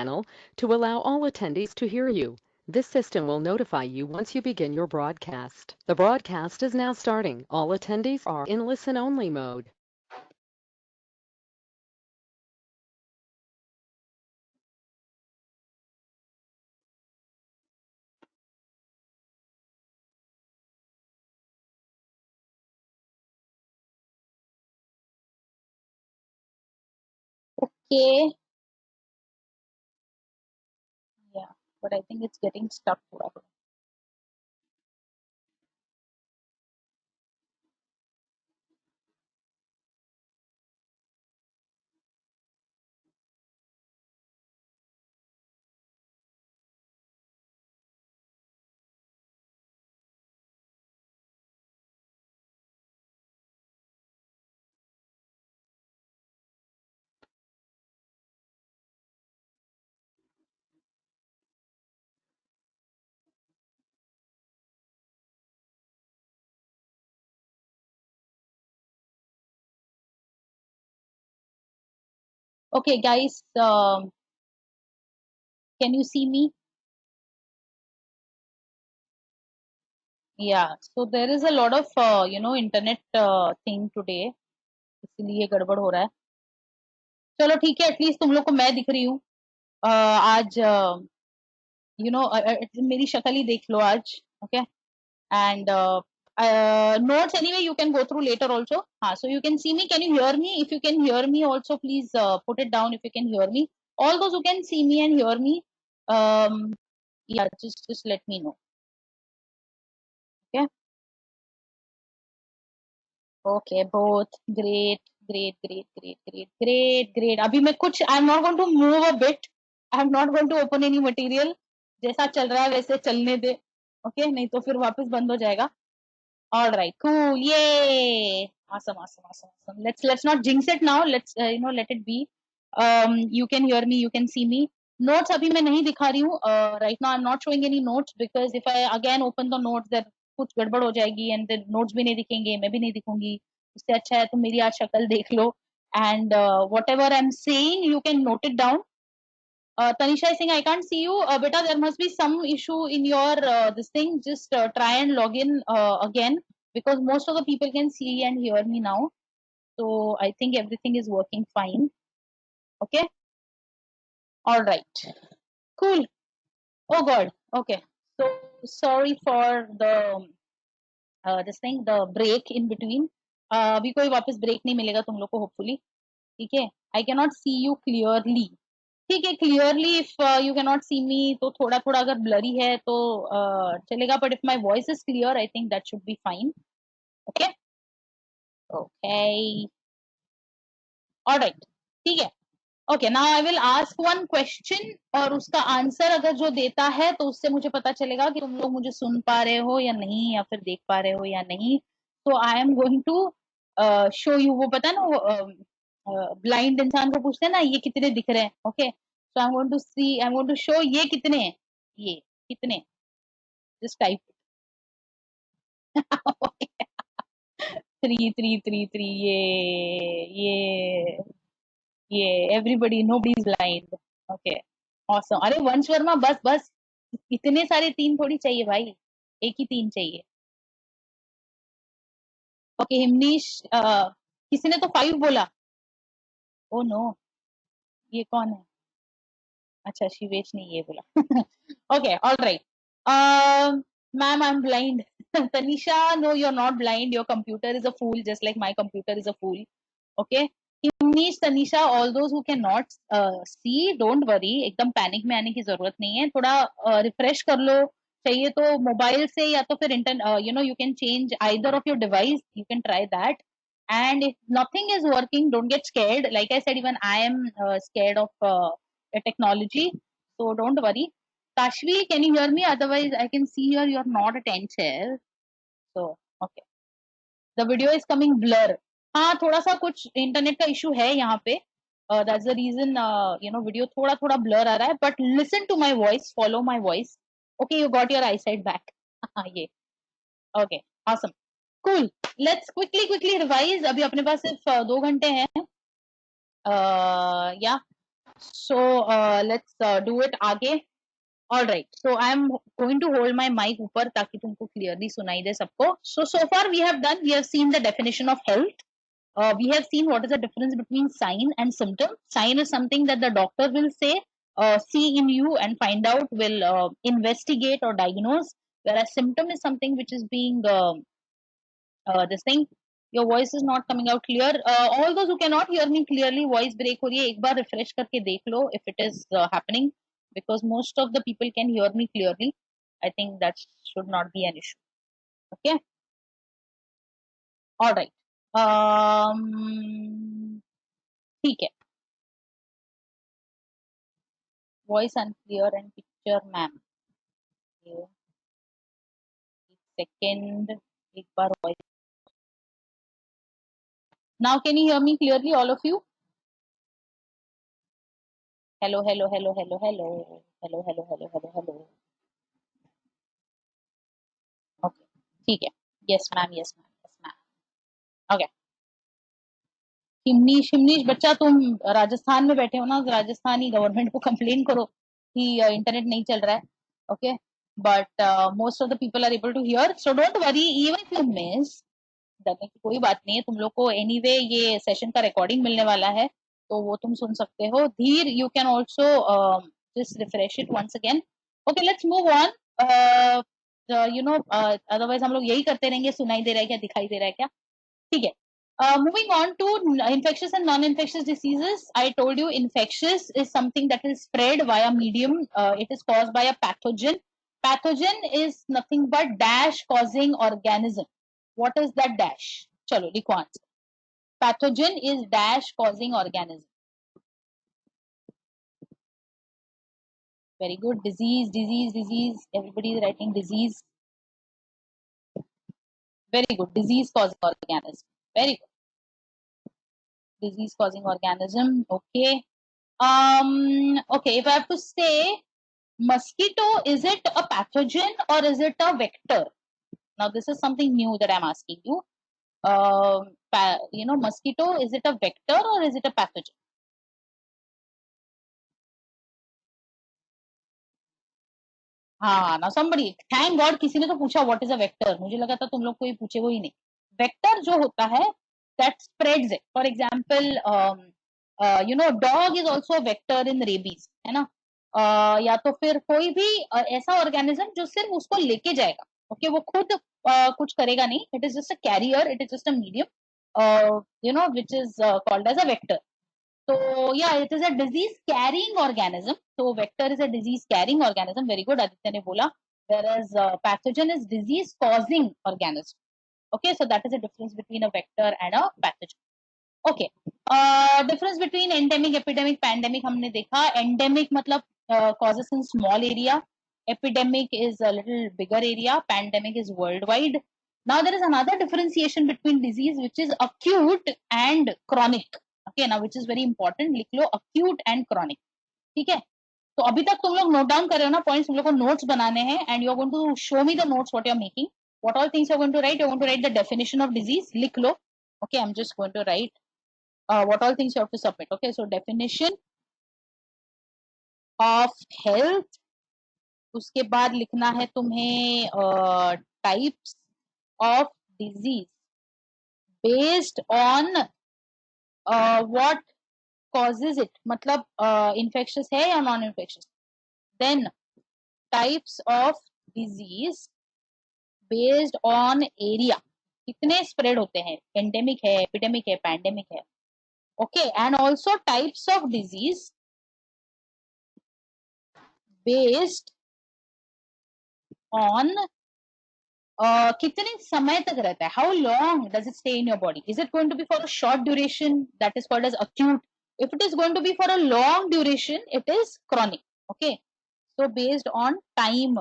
channel to allow all attendees to hear you. This system will notify you once you begin your broadcast. The broadcast is now starting. All attendees are in listen-only mode. Okay. Yeah, but I think it's getting stuck. Okay, guys, can you see me? Yeah, so there is a lot of internet thing today, इसलिए गड़बड़ हो रहा है. चलो ठीक है, at least तुम लोग को मैं दिख रही हूँ. आज मेरी शक्ल ही देख लो आज. Okay. And notes anyway you can go through later also. So you can see me. Can you hear me? If you can hear me also, please put it down if you can hear me. All those who can see me and hear me, um, yeah, just let me know. Okay. Okay, both great. अभी मैं कुछ I'm not going to move a bit. I'm not going to open any material. जैसा चल रहा है वैसे चलने दे. Okay, नहीं तो फिर वापस बंद हो जाएगा. All right, cool, yay! Awesome. Let's not jinx it now. Let's let it be. You can hear me, you can see me. Notes अभी मैं नहीं दिखा रही हूँ. Right now I'm not showing any notes because if I again open the notes, then कुछ गड़बड़ हो जाएगी and the notes भी नहीं दिखेंगे, मैं भी नहीं दिखूंगी. उससे अच्छा है तुम मेरी आज शक्ल देख लो and whatever I'm saying you can note it down. Tanisha is saying, I can't see you. Beta, there must be some issue in your this thing. Just try and log in again because most of the people can see and hear me now. So I think everything is working fine. Okay. All right. Cool. Oh God. Okay. So sorry for the this thing, the break in between. अभी कोई वापस break नहीं मिलेगा तुम लोग को hopefully. ठीक है. I cannot see you clearly. ठीक है, clearly if you can not see me तो थोड़ा थोड़ा अगर ब्लरी है तो चलेगा, but if my voice is clear I think that should be fine. Okay. Okay. Alright. ठीक है. Okay, now I will ask one question और उसका आंसर अगर जो देता है तो उससे मुझे पता चलेगा कि तुम लोग मुझे सुन पा रहे हो या नहीं, या फिर देख पा रहे हो या नहीं. तो I am going to show you. वो पता है ना, ब्लाइंड इंसान को पूछते हैं ना ये कितने दिख रहे हैं. Okay, so I am going to see, I am going to show ये कितने हैं. ये कितने. Just type. 3 3 3 3. ये everybody, nobody is blind. Okay, awesome. अरे वंश वर्मा, बस बस, इतने सारे 3 थोड़ी चाहिए भाई, एक ही 3 चाहिए. ओके, हिमनीश, किसी ने तो 5 बोला. ओ नो, ये कौन है? अच्छा, शिवेश ने ये बोला. Okay, alright. Ma'am, I am blind. Tanisha, no, you're not blind. Your computer is a fool, just like my computer is a fool. Okay. Himnish, Tanisha, all those who cannot see, don't worry. एकदम panic में आने की जरूरत नहीं है. थोड़ा refresh कर लो. चाहिए तो मोबाइल से या तो फिर you can change either of your device. You can try that. And if nothing is working, don't get scared. Like I said, even I am scared of technology. So don't worry. Tashvi, can you hear me? Otherwise, I can see here you're not attentive. So, okay. The video is coming blur. हाँ, थोड़ा सा कुछ internet का issue है यहाँ पे. That's the reason video थोड़ा थोड़ा blur आ रहा है. But listen to my voice, follow my voice. Okay, you got your eyesight back. ये. Okay, awesome. Cool. Let's quickly revise. अभी अपने पास सिर्फ 2 घंटे हैं. Yeah. So let's do it आगे. All right. So I'm going to hold my mic ऊपर ताकि तुमको clearly सुनाई दे सबको. So far we have seen the definition of health. We have seen what is the difference between sign and symptom. Sign is something that the doctor will say, see in you and find out, will investigate or diagnose. Whereas symptom is something which is being this thing. Your voice is not coming out clear. All those who cannot hear me clearly, voice break हो रही है. एक बार refresh करके देख लो if it is happening, because most of the people can hear me clearly. I think that should not be an issue. Okay. All right. ठीक है. Voice unclear and picture ma'am. Okay. Second. एक बार voice. Now can you hear me clearly, all of you? Hello, hello, hello, hello, hello, hello, hello, hello, hello, hello. Okay. ठीक है. Yes ma'am, yes ma'am, yes ma'am. Okay. शिमनीश बच्चा, तुम राजस्थान में बैठे हो ना, Rajasthani government को कंप्लेन करो कि इंटरनेट नहीं चल रहा है. Okay, but most of the people are able to hear, so don't worry even if you miss. डरने की कोई बात नहीं है. तुम लोग को एनीवे ये सेशन का रिकॉर्डिंग मिलने वाला है, तो वो तुम सुन सकते हो. Dheer, you can also just refresh it once again. Okay, let's move on. Otherwise हम लोग यही करते रहेंगे, सुनाई दे रहा है क्या, दिखाई दे रहा है क्या. ठीक है. Moving on to infectious and non-infectious diseases. I told you infectious is something that is spread via medium. It is caused by a pathogen. Pathogen is nothing but dash causing organism. What is that dash? Chalo, likho answer. Pathogen is dash causing organism. Very good. Disease, disease, disease. Everybody is writing disease. Very good. Disease causing organism. Very good. Disease causing organism. Okay. Okay, if I have to say mosquito, is it a pathogen or is it a vector? Now this is something new that I'm asking you. Mosquito, is it a vector or is it a pathogen? हाँ, now somebody, thank God किसी ने तो पूछा what is a vector. मुझे लगा था तुम लोग कोई पूछेगा ही नहीं. Vector जो होता है, that spreads it. For example, dog is also a vector in rabies, है ना. या तो फिर कोई भी ऐसा ऑर्गेनिज्म जो सिर्फ उसको लेके जाएगा. ओके, वो खुद कुछ करेगा नहीं. It is just a carrier, it is just a medium, which is called as a vector. So yeah, it is a disease carrying organism. So vector is a disease carrying organism. Very good, Aditya ne bola. Whereas pathogen is disease causing organism. Okay, so that is the difference between a vector and a pathogen. Okay, difference between endemic, epidemic, pandemic हमने देखा. Endemic मतलब causes in small area. Epidemic is a little bigger area. Pandemic is worldwide. Now there is another differentiation between disease which is acute and chronic. Okay, now which is very important. लिख लो acute and chronic. ठीक है. तो अभी तक तुम लोग note down कर रहे हो ना पॉइंट्स. तुम लोग को नोट्स बनाने हैं and you are going to show me the notes what you are making. What all things you're going to write? You're going to write the definition of disease. लिख लो. Okay, I'm just going to write what all things you have to submit. Okay, so definition of health. उसके बाद लिखना है तुम्हें types of disease based on what causes it. मतलब infectious है या non infectious. Then types of disease based on area. कितने spread होते हैं. एंडेमिक है, एपिडेमिक है, पैंडेमिक है. Okay, and also types of disease based on कितने समय तक रहता है. How long does it stay in your body? Is it going to be for a short duration? That is called as acute. If it is going to be for a long duration, it is chronic. Okay, so based on time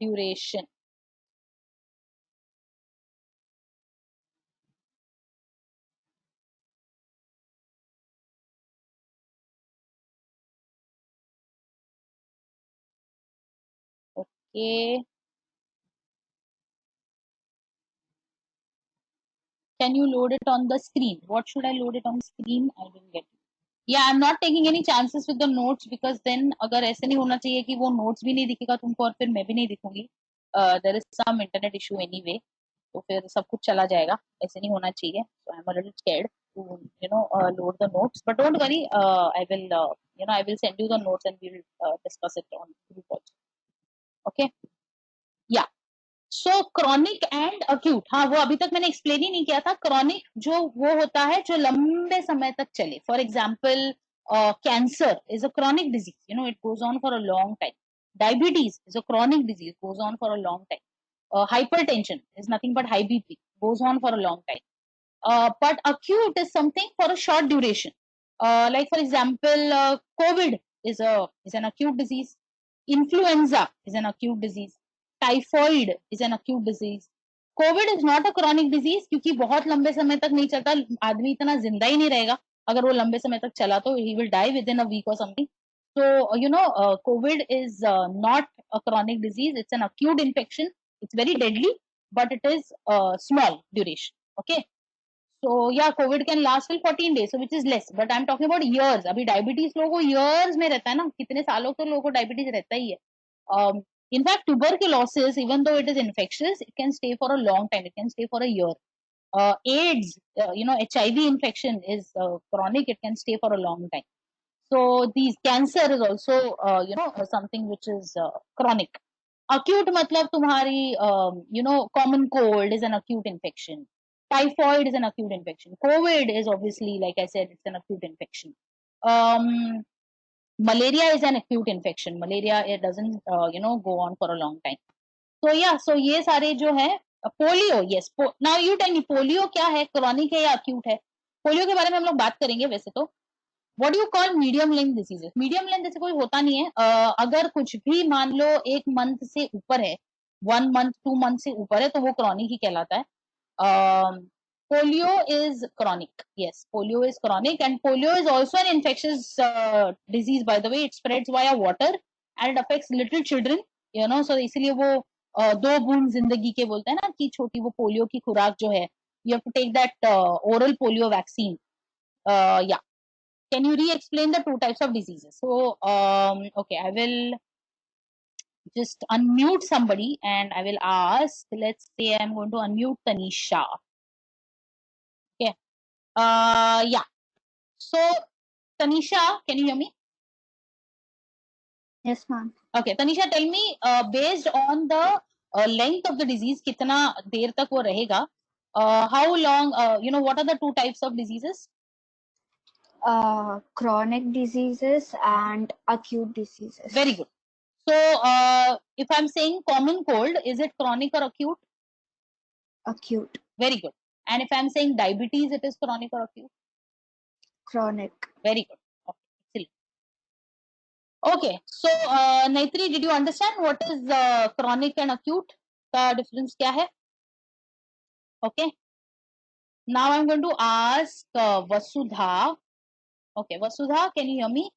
duration. Okay, can you load it on the screen? What should I load it on the screen? I didn't get it. Yeah, I'm not taking any chances with the notes because then अगर ऐसे नहीं होना चाहिए कि वो notes भी नहीं दिखेगा तुमको और फिर मैं भी नहीं दिखूंगी. There is some internet issue anyway. तो फिर सब कुछ चला जाएगा. ऐसे नहीं होना चाहिए. So I'm a little scared to load the notes. But don't worry. I will send you the notes and we'll discuss it on group also. Okay. Yeah. So chronic and acute, हाँ वो अभी तक मैंने explain ही नहीं किया था. Chronic जो वो होता है जो लंबे समय तक चले. For example cancer is a chronic disease, it goes on for a long time. Diabetes is a chronic disease, goes on for a long time. hypertension is nothing but high BP, goes on for a long time. But acute is something for a short duration. Like for example, COVID is an acute disease. Influenza is an acute disease. Typhoid is an acute disease. Covid is not a chronic disease क्योंकि बहुत लंबे समय तक नहीं चलता. आदमी इतना जिंदा ही नहीं रहेगा अगर वो लंबे समय तक चला तो he will die within a week और something. So COVID is not a chronic disease. It's an acute infection. It's very deadly, but it is small duration. Okay. So yeah, COVID can last till 14 days, so which is less. But I'm talking about years. अभी diabetes लोगों को years में रहता है ना, कितने सालों तो लोगों को डायबिटीज रहता ही है. In fact, tuberculosis, even though it is infectious, it can stay for a long time. It can stay for a year. AIDS, HIV infection is chronic. It can stay for a long time. So these cancer is also, something which is chronic. Acute matlab तुम्हारी, common cold is an acute infection. Typhoid is an acute infection. COVID is obviously, like I said, it's an acute infection. Um, Malaria is an acute infection. Malaria, it doesn't, go on for a long time. So yeah, so ये सारे जो है. Polio, yes. Now you tell me, polio क्या है, chronic है या acute है? Polio के बारे में हम लोग बात करेंगे वैसे तो. What you call medium length diseases? Medium length जैसे कोई होता नहीं है. अगर कुछ भी मान लो 1 मंथ से ऊपर है, 1 मंथ 2 मंथ से ऊपर है, तो वो क्रॉनिक ही कहलाता है. Polio is chronic. Yes, polio is chronic, and polio is also an infectious disease. By the way, it spreads via water and it affects little children. So इसलिए वो 2 बूंद जिंदगी के बोलते हैं ना कि छोटी वो पोलियो की खुराक जो है, you have to take that oral polio vaccine. Yeah. Can you re-explain the 2 types of diseases? So, okay, I will just unmute somebody and I will ask. Let's say I'm going to unmute Tanisha. Okay. Yeah. So, Tanisha, can you hear me? Yes, ma'am. Okay, Tanisha, tell me, based on the length of the disease, कितना देर तक वो रहेगा? How long? What are the 2 types of diseases? Chronic diseases and acute diseases. Very good. So, if I'm saying common cold, is it chronic or acute? Acute. Very good. And if I'm saying diabetes, it is chronic or acute? Chronic. Very good. Okay. Okay. So, Naitri, did you understand what is chronic and acute? The difference क्या है? Okay. Now I'm going to ask Vasudha. Okay, Vasudha, can you hear me?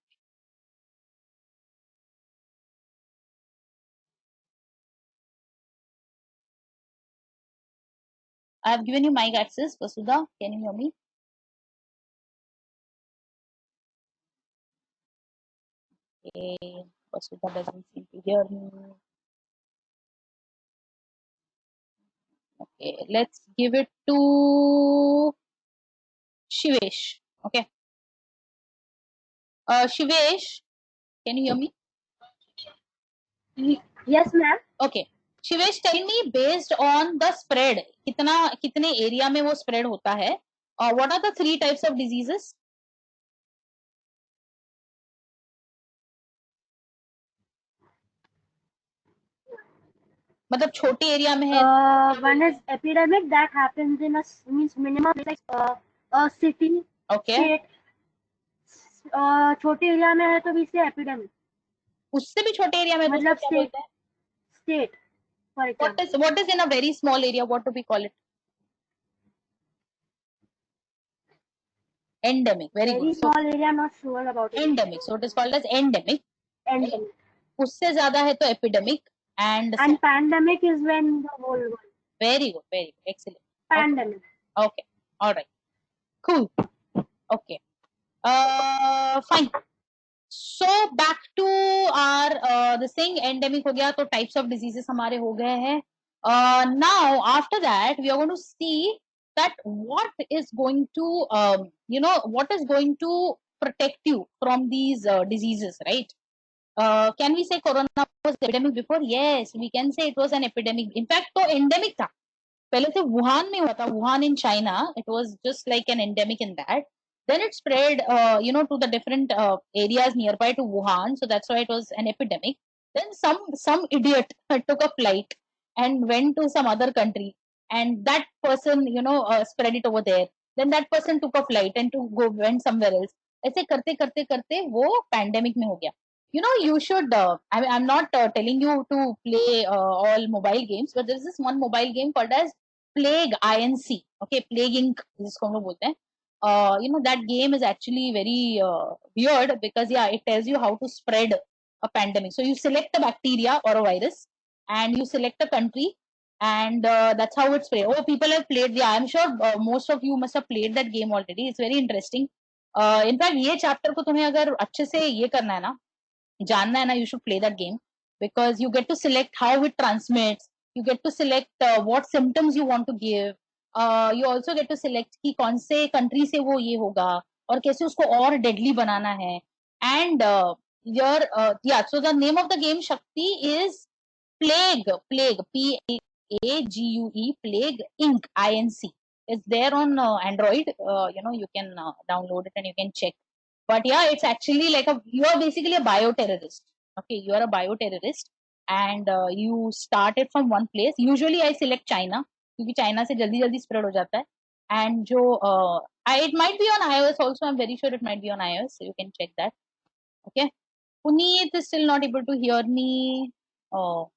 I have given you mic access. Vasudha, can you hear me? Okay, Vasudha doesn't seem to hear me. Okay, let's give it to Shivesh. Okay. Shivesh, can you hear me? Yes, ma'am. Okay. Shivesh, tell me based on the spread, कितने area में वो spread होता है, और what are the 3 types of diseases? मतलब छोटे area में है. One is epidemic that happens in means minimum like a city. Okay. State. छोटे एरिया में है तो भी से epidemic. उससे भी छोटे एरिया में मतलब क्या बोलते हैं? State. For example. What is in a very small area? What do we call it? Endemic. Very good. Very small area, not sure about it. Endemic. So it is called as endemic. Endemic. उससे ज्यादा है तो epidemic. And pandemic is when the whole world. Very good. Very good. Excellent. Pandemic. Okay. All right. Cool. Okay. Fine. So back to our the thing, endemic हो गया तो types of diseases हमारे हो गए हैं. Now after that we are going to see that what is going to what is going to protect you from these diseases, right? Can we say corona was epidemic before? Yes, we can say it was an epidemic. In fact, तो endemic था. पहले से Wuhan में हुआ था. Wuhan in China, it was just like an endemic in that. Then it spread, to the different areas nearby to Wuhan. So that's why it was an epidemic. Then some idiot took a flight and went to some other country, and that person, spread it over there. Then that person took a flight and went somewhere else. ऐसे करते करते करते वो pandemic में हो गया. You should. I'm not telling you to play all mobile games, but there is this one mobile game called as Plague Inc. Okay, Plague Inc. जिसको हम लोग बोलते हैं. That game is actually very weird because it tells you how to spread a pandemic. So you select a bacteria or a virus, and you select a country, and that's how it's played. Oh, people have played. Yeah, I'm sure most of you must have played that game already. It's very interesting. In fact, ये chapter को तुम्हें अगर अच्छे से ये करना है ना, जानना है ना, you should play that game because you get to select how it transmits. You get to select what symptoms you want to give. You also get to select कि कौन से country से वो ये होगा और कैसे उसको और deadly बनाना है. And so the name of the game Shakti is Plague, P-A-G-U-E, Plague Inc. I-N-C. It's there on Android. You can download it and you can check. But yeah, it's actually like you are basically a bioterrorist. Okay, you are a bioterrorist and you started from one place. Usually I select China क्योंकि China से जल्दी जल्दी spread हो जाता है. And it might be on iOS also. I'm very sure it might be on iOS, so you can check that. Okay. Puneet is still not able to hear me. Oh.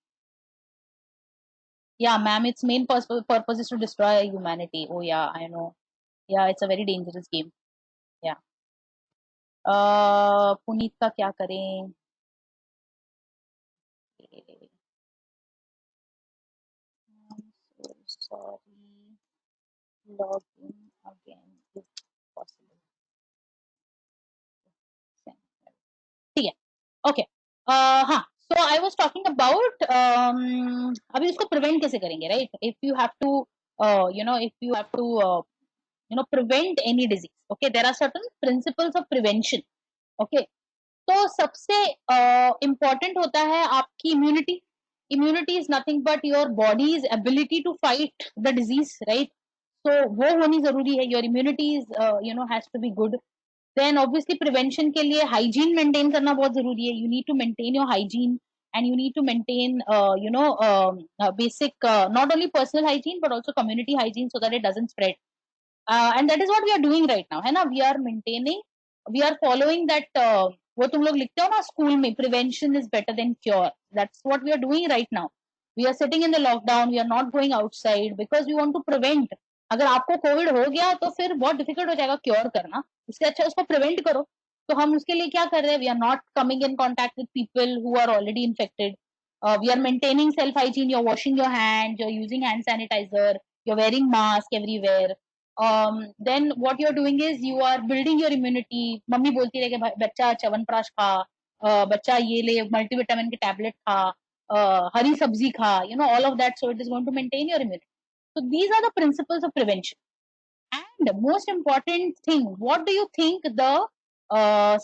Yeah, ma'am, its main purpose is to destroy humanity. Oh yeah, I know. Yeah, it's a very dangerous game. Yeah. Puneet का क्या करें? Sorry, log in again if possible. ठीक है. Okay. हाँ. So I was talking about अभी उसको prevent कैसे करेंगे, right? If you have to prevent any disease. Okay, there are certain principles of prevention. Okay. तो सबसे इम्पोर्टेंट होता है आपकी immunity. Immunity is nothing but your body's ability to fight the disease, right? तो वो होनी जरूरी है. Your immunity is has to be good. Then obviously prevention के लिए हाइजीन मेंटेन करना बहुत जरूरी है. You need to maintain your hygiene and you need to maintain basic not only personal hygiene but also community hygiene so that it doesn't spread. And that is what we are doing right now, है ना? We are following that वो तुम लोग लिखते हो ना school में, prevention is better than cure. That's what we are doing right now. We are sitting in the lockdown. We are not going outside because we want to prevent. अगर आपको Covid हो गया तो फिर बहुत डिफिकल्ट हो जाएगा क्योर करना. इससे अच्छा उसको प्रिवेंट करो. तो हम उसके लिए क्या कर रहे हैं? We are not coming in contact with people who are already infected. We are maintaining self hygiene. You are washing your hands, you are using hand sanitiser, you are wearing mask everywhere. Then what you're doing is you are building your immunity. Mummy बोलती रहे कि बच्चा च्यवनप्राश खा, बच्चा ये ले multivitamin के tablet खा, हरी सब्जी खा, all of that. So it is going to maintain your immunity. So these are the principles of prevention. And most important thing, what do you think the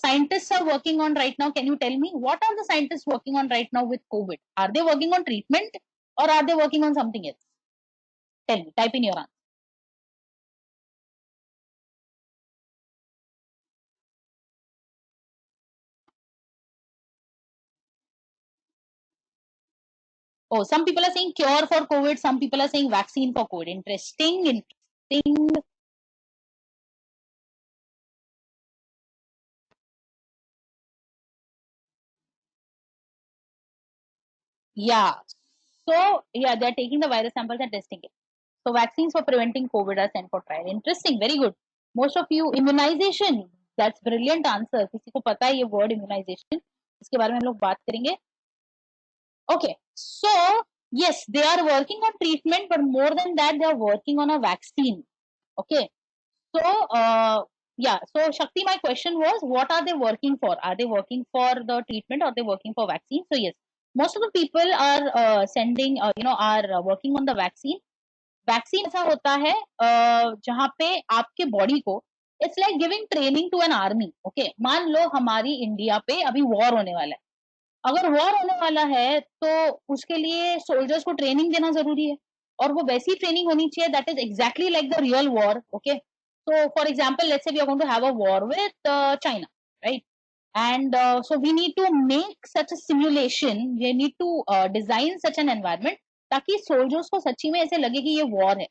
scientists are working on right now? Can you tell me what are the scientists working on right now with COVID? Are they working on treatment or are they working on something else? Tell me, type in your answer. Oh, some people are saying cure for COVID. Some people are saying vaccine for COVID. Interesting. Yeah. So, yeah, they're taking the virus samples and testing it. So, vaccines for preventing COVID are sent for trial. Interesting. Very good. Most of you, immunization. That's brilliant answer. किसी को पता है ये word immunization. इसके बारे में हम लोग बात करेंगे. Okay. So, yes, they are working on treatment, but more than that, they are working on a vaccine. Okay. So, Yeah, so Shakti, my question was, what are they working for? Are they working for the treatment or are they working for vaccine? So yes, most of the people are sending, are working on the vaccine. Vaccine ऐसा होता है जहाँ पे आपके body को it's like giving training to an army. Okay, मान लो हमारी इंडिया पे अभी वॉर होने वाला है. अगर वॉर होने वाला है तो उसके लिए सोल्जर्स को ट्रेनिंग देना जरूरी है, और वो वैसी ट्रेनिंग होनी चाहिए that is exactly like the real war. Okay, so for example, let's say we are going to have a war with China, right? And so we need to make such a simulation, we need to design such an environment ताकि soldiers को सच्ची में ऐसे लगे कि ये war है.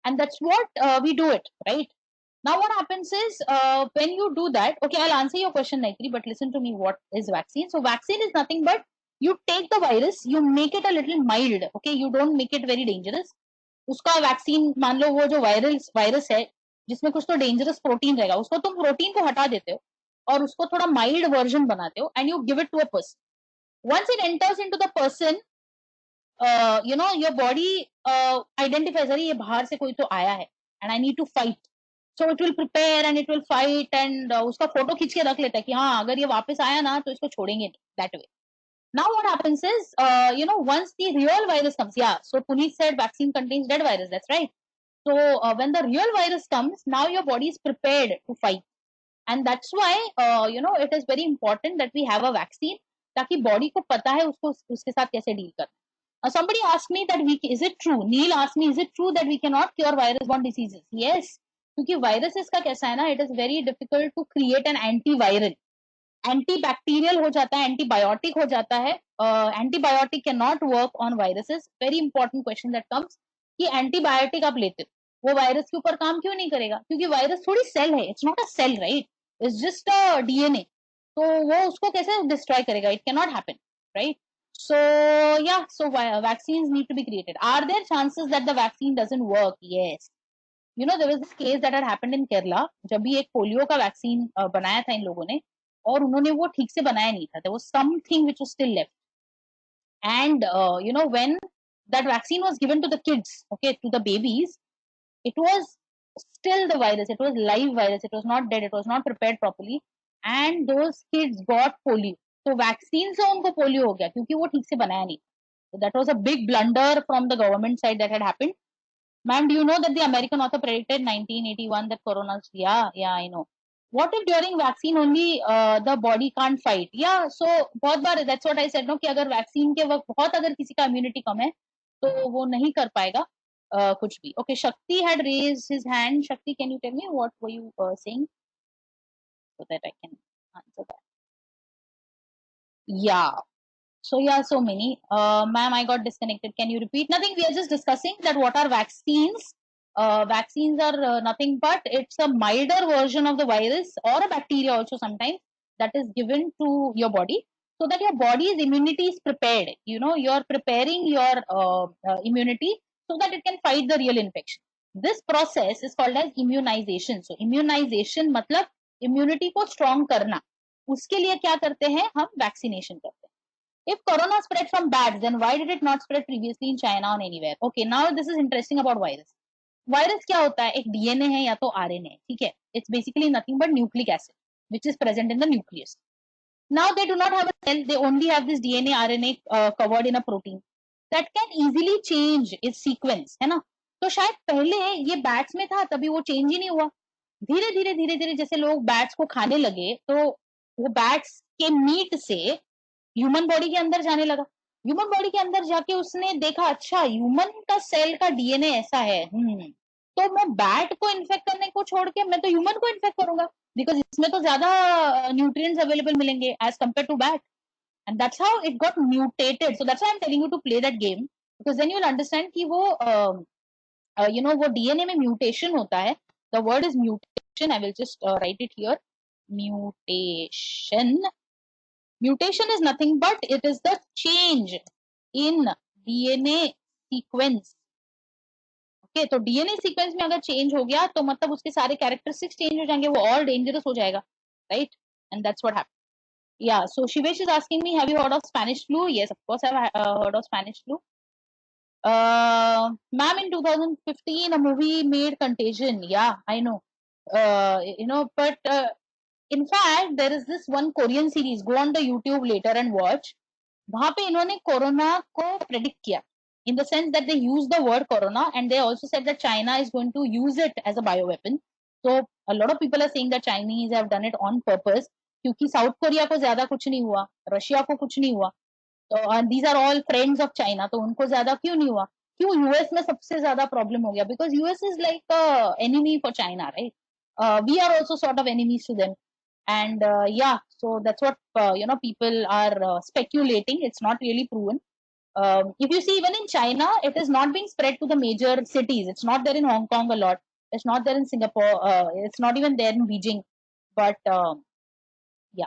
And that's what we do it, right? Now what happens is, when you do that, okay, I'll answer your question, Naitri, but listen to me. What is vaccine? So vaccine is nothing but you take the virus, you make it a little mild. Okay, you don't make it very dangerous. उसका vaccine, मान लो वो जो virus है जिसमें कुछ तो dangerous protein रहेगा, उसको तुम प्रोटीन को हटा देते हो और उसको थोड़ा माइल्ड वर्जन बनाते हो, and you give it to a person. Once it enters into the person, your body identifies, अरे ये बाहर से कोई तो आया है and I need to fight. So it will prepare and it will fight, and उसका फोटो खींच के रख लेता है कि हाँ अगर ये वापस आया ना तो इसको छोड़ेंगे that way. Now what happens is, once the real virus comes, yeah, so Puneet said vaccine contains dead virus, that's right. So when the real virus comes, now your body is prepared to fight. And that's why, it is very important that we have a vaccine, ताकि body को पता है उसको उसके साथ कैसे deal करना. Somebody asked me that is it true? Neil asked me, is it true that we cannot cure virus-borne diseases? Yes, क्योंकि viruses का कैसा है ना, it is very difficult to create an antiviral. Antibacterial हो जाता है, antibiotic हो जाता है. Antibiotic can not work on viruses. Very important question that comes कि एंटीबायोटिक आप लेते हो, वो वायरस के ऊपर काम क्यों नहीं करेगा? क्योंकि वायरस थोड़ी सेल है, it's not a cell, right? It's just a DNA. तो वो उसको कैसे डिस्ट्रॉय करेगा? It can not happen, right? So yeah, so vaccines need to be created. Are there chances that the vaccine doesn't work? Yes. There was this case that had happened in Kerala. जब भी एक polio का vaccine बनाया था इन लोगों ने, और उन्होंने वो ठीक से बनाया नहीं था. There was something which was still left. And when that vaccine was given to the kids, okay, to the babies, it was still the virus. It was live virus. It was not dead. It was not prepared properly. And those kids got polio. तो vaccine से उनको polio हो गया क्योंकि वो ठीक से बनाया नहीं. So that was a big blunder from the government side that had happened. Ma'am, do you know that the American author predicted 1981 that corona? Yeah, I know. What if during vaccine only the body can't fight? Yeah, so बहुत बार that's what I said, no, कि अगर vaccine के वक्त बहुत अगर किसी का immunity कम है तो वो नहीं कर पाएगा कुछ भी. Okay, Shakti had raised his hand. Shakti, can you tell me what were you saying so that I can answer that? Yeah. So yeah, so many. Ma'am, I got disconnected. Can you repeat? Nothing. We are just discussing that what are vaccines. Vaccines are nothing but it's a milder version of the virus or a bacteria also sometimes that is given to your body so that your body's immunity is prepared. You're preparing your immunity so that it can fight the real infection. This process is called as immunization. So immunization मतलब immunity को strong करना. उसके लिए क्या करते हैं हम? Vaccination करते हैं. If corona spread from bats, then why did it not spread previously in China or anywhere? Okay, now this is interesting about virus. Virus क्या होता है? एक डीएनए है या तो आरएनए है, ठीक है? It's basically nothing but nucleic acid which is present in the nucleus. Now they do not have a cell, they only have this DNA RNA covered in a protein that can easily change its sequence, है ना? तो शायद पहले ये bats में था तभी वो चेंज ही नहीं हुआ. धीरे धीरे जैसे लोग बैट्स को खाने लगे तो वो बैट्स के मीट से ह्यूमन बॉडी के अंदर जाने लगा. ह्यूमन बॉडी के अंदर जाके उसने देखा अच्छा ह्यूमन का सेल का डीएनए ऐसा है, तो मैं बैट को इन्फेक्ट करने को छोड़ के मैं तो ह्यूमन को इन्फेक्ट करूंगा बिकॉज इसमें तो ज्यादा न्यूट्रिएंट्स अवेलेबल मिलेंगे as compare to bat. And that's how it got mutated. So that's why I am telling you to play that game because then you will understand कि वो वो DNA में mutation होता है. The word is mutation. I will just write it here. Mutation. Mutation is nothing but it is the change in DNA sequence. Okay, तो DNA sequence में अगर change हो गया तो मतलब उसके सारे characteristics change हो जाएंगे, वो और dangerous हो जाएगा, right? And that's what happened. Yeah, so Shivesh is asking me, have you heard of Spanish flu? Yes, of course I've heard of Spanish flu. Ma'am, in 2015 a movie made Contagion. Yeah, I know. but in fact there is this one Korean series, go on the YouTube later and watch. वहां पे इन्होंने corona को predict किया, in the sense that they use the word corona and they also said that China is going to use it as a bioweapon. So a lot of people are saying that Chinese have done it on purpose, क्योंकि south Korea को ज्यादा कुछ नहीं हुआ, Russia को कुछ नहीं हुआ, तो these are all friends of China, तो उनको ज्यादा क्यों नहीं हुआ, क्यों यूएस में सबसे ज्यादा प्रॉब्लम हो गया, because US is like a enemy for China, right? We are also sort of enemies to them, and yeah, so that's what people are speculating. It's not really proven. If you see, even in China, it is not being spread to the major cities. It's not there in Hong Kong a lot. It's not there in Singapore. It's not even there in Beijing. But yeah,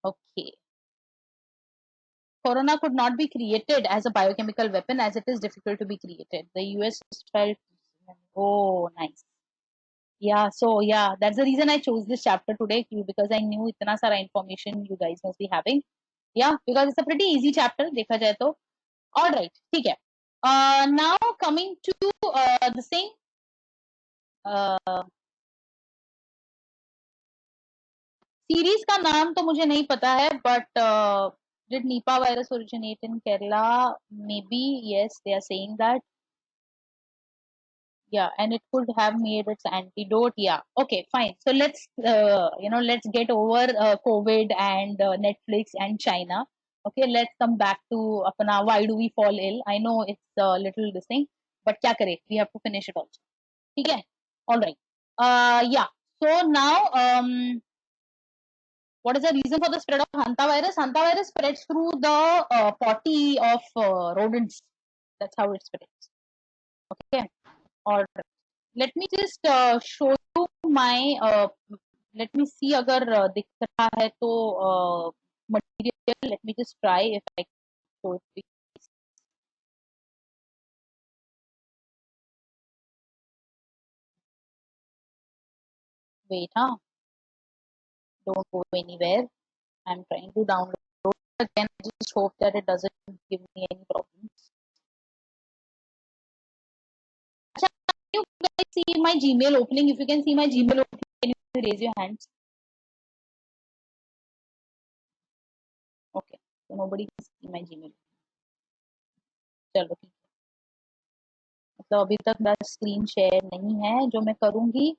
okay. Corona could not be created as a biochemical weapon, as it is difficult to be created. The US felt, oh, nice. Yeah, so yeah, that's the reason I chose this chapter today, because I knew itna sara information you guys must be having. Yeah, because it's a pretty easy chapter, देखा जाए तो. All right, ठीक है. Now coming to the same. Series का नाम तो मुझे नहीं पता है, but did Nipah virus originate in Kerala? Maybe yes, they are saying that. Yeah, and it could have made its antidote. Yeah, okay, fine. So let's let's get over COVID and Netflix and China. Okay, let's come back to apna why do we fall ill. I know it's a little this thing, but kya kare, we have to finish it also. Okay, all right. Yeah, so now what is the reason for the spread of hantavirus? Hantavirus spreads through the potty of rodents. That's how it spreads. Okay, all right. Let me just show you my let me see अगर दिख रहा है तो material. Let me just try if I can show it. Wait, huh? Don't go anywhere. I'm trying to download again. I just hope that it doesn't give me any problems. Can you guys see my Gmail opening? If you can see my Gmail opening, can you raise your hands? Okay, so nobody can see my Gmail. चलो ठीक है, मतलब अभी तक मेरा screen share नहीं है, जो मैं करूंगी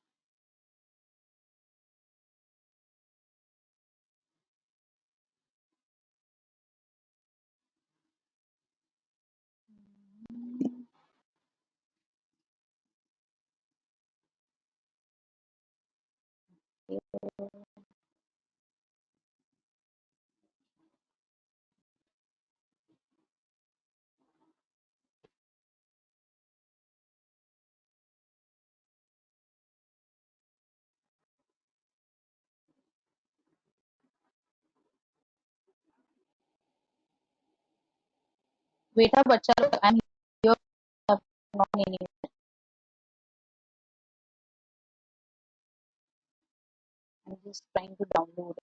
बेटा बच्चा लोग I am here not any I am just trying to download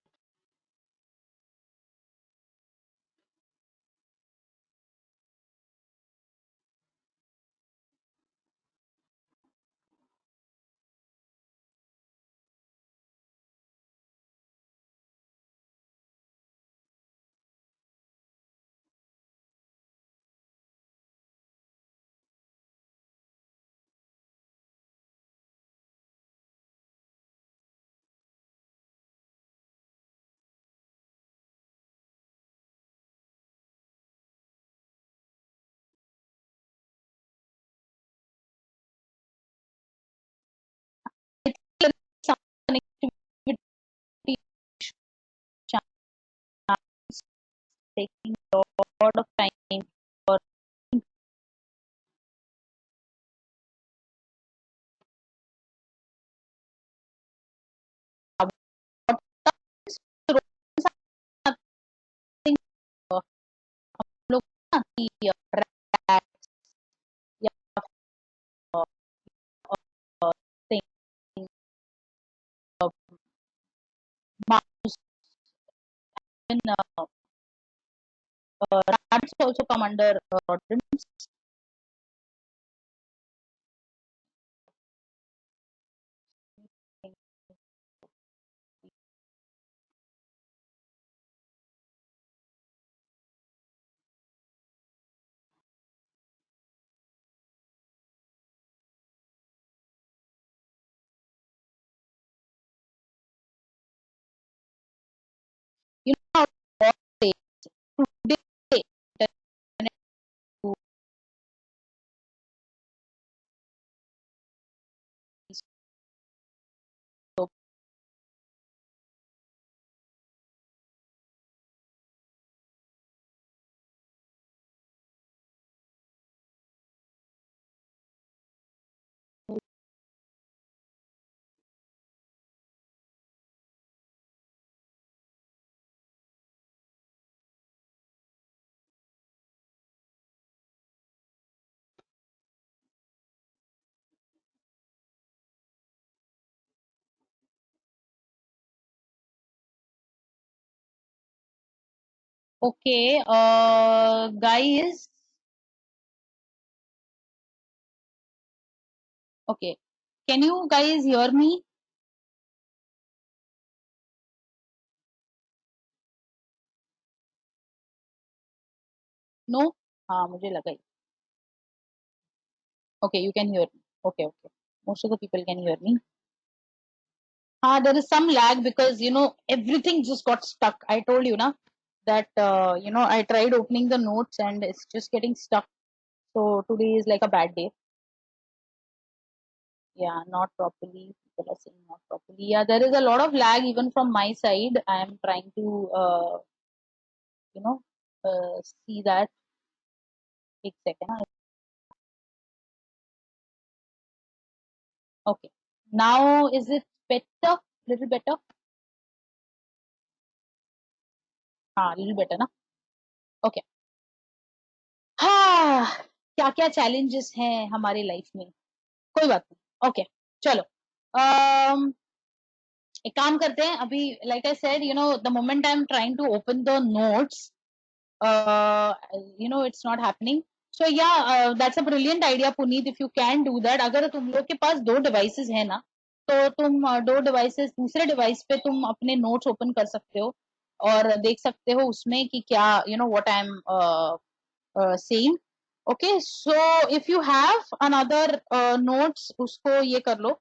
connectivity chance taking a lot of time for हम लोग ना कि rat या thing mouse, and rats also come under rodents. today okay, guys. Okay, can you guys hear me? No? हाँ मुझे लगा ही. Okay, you can hear me. Okay, okay. Most of the people can hear me. There is some lag because everything just got stuck. I told you na that I tried opening the notes and it's just getting stuck. So today is like a bad day. Yeah, not properly. People are saying not properly. Yeah, there is a lot of lag even from my side. I am trying to you know see that. एक second. Okay. Now is it better? Little better? Little better ना? Okay. क्या क्या challenges हैं हमारे life में? कोई बात नहीं. Okay. चलो. एक काम करते हैं अभी. Like I said, the moment I'm trying to open the notes, it's not happening. So yeah, that's a brilliant idea, Puneet. If you can do that, अगर तुम लोग के पास 2 devices है ना, तो तुम 2 devices दूसरे device पे तुम अपने notes open कर सकते हो और देख सकते हो उसमें कि क्या what I'm saying. Okay, so if you have another notes, उसको ये कर लो.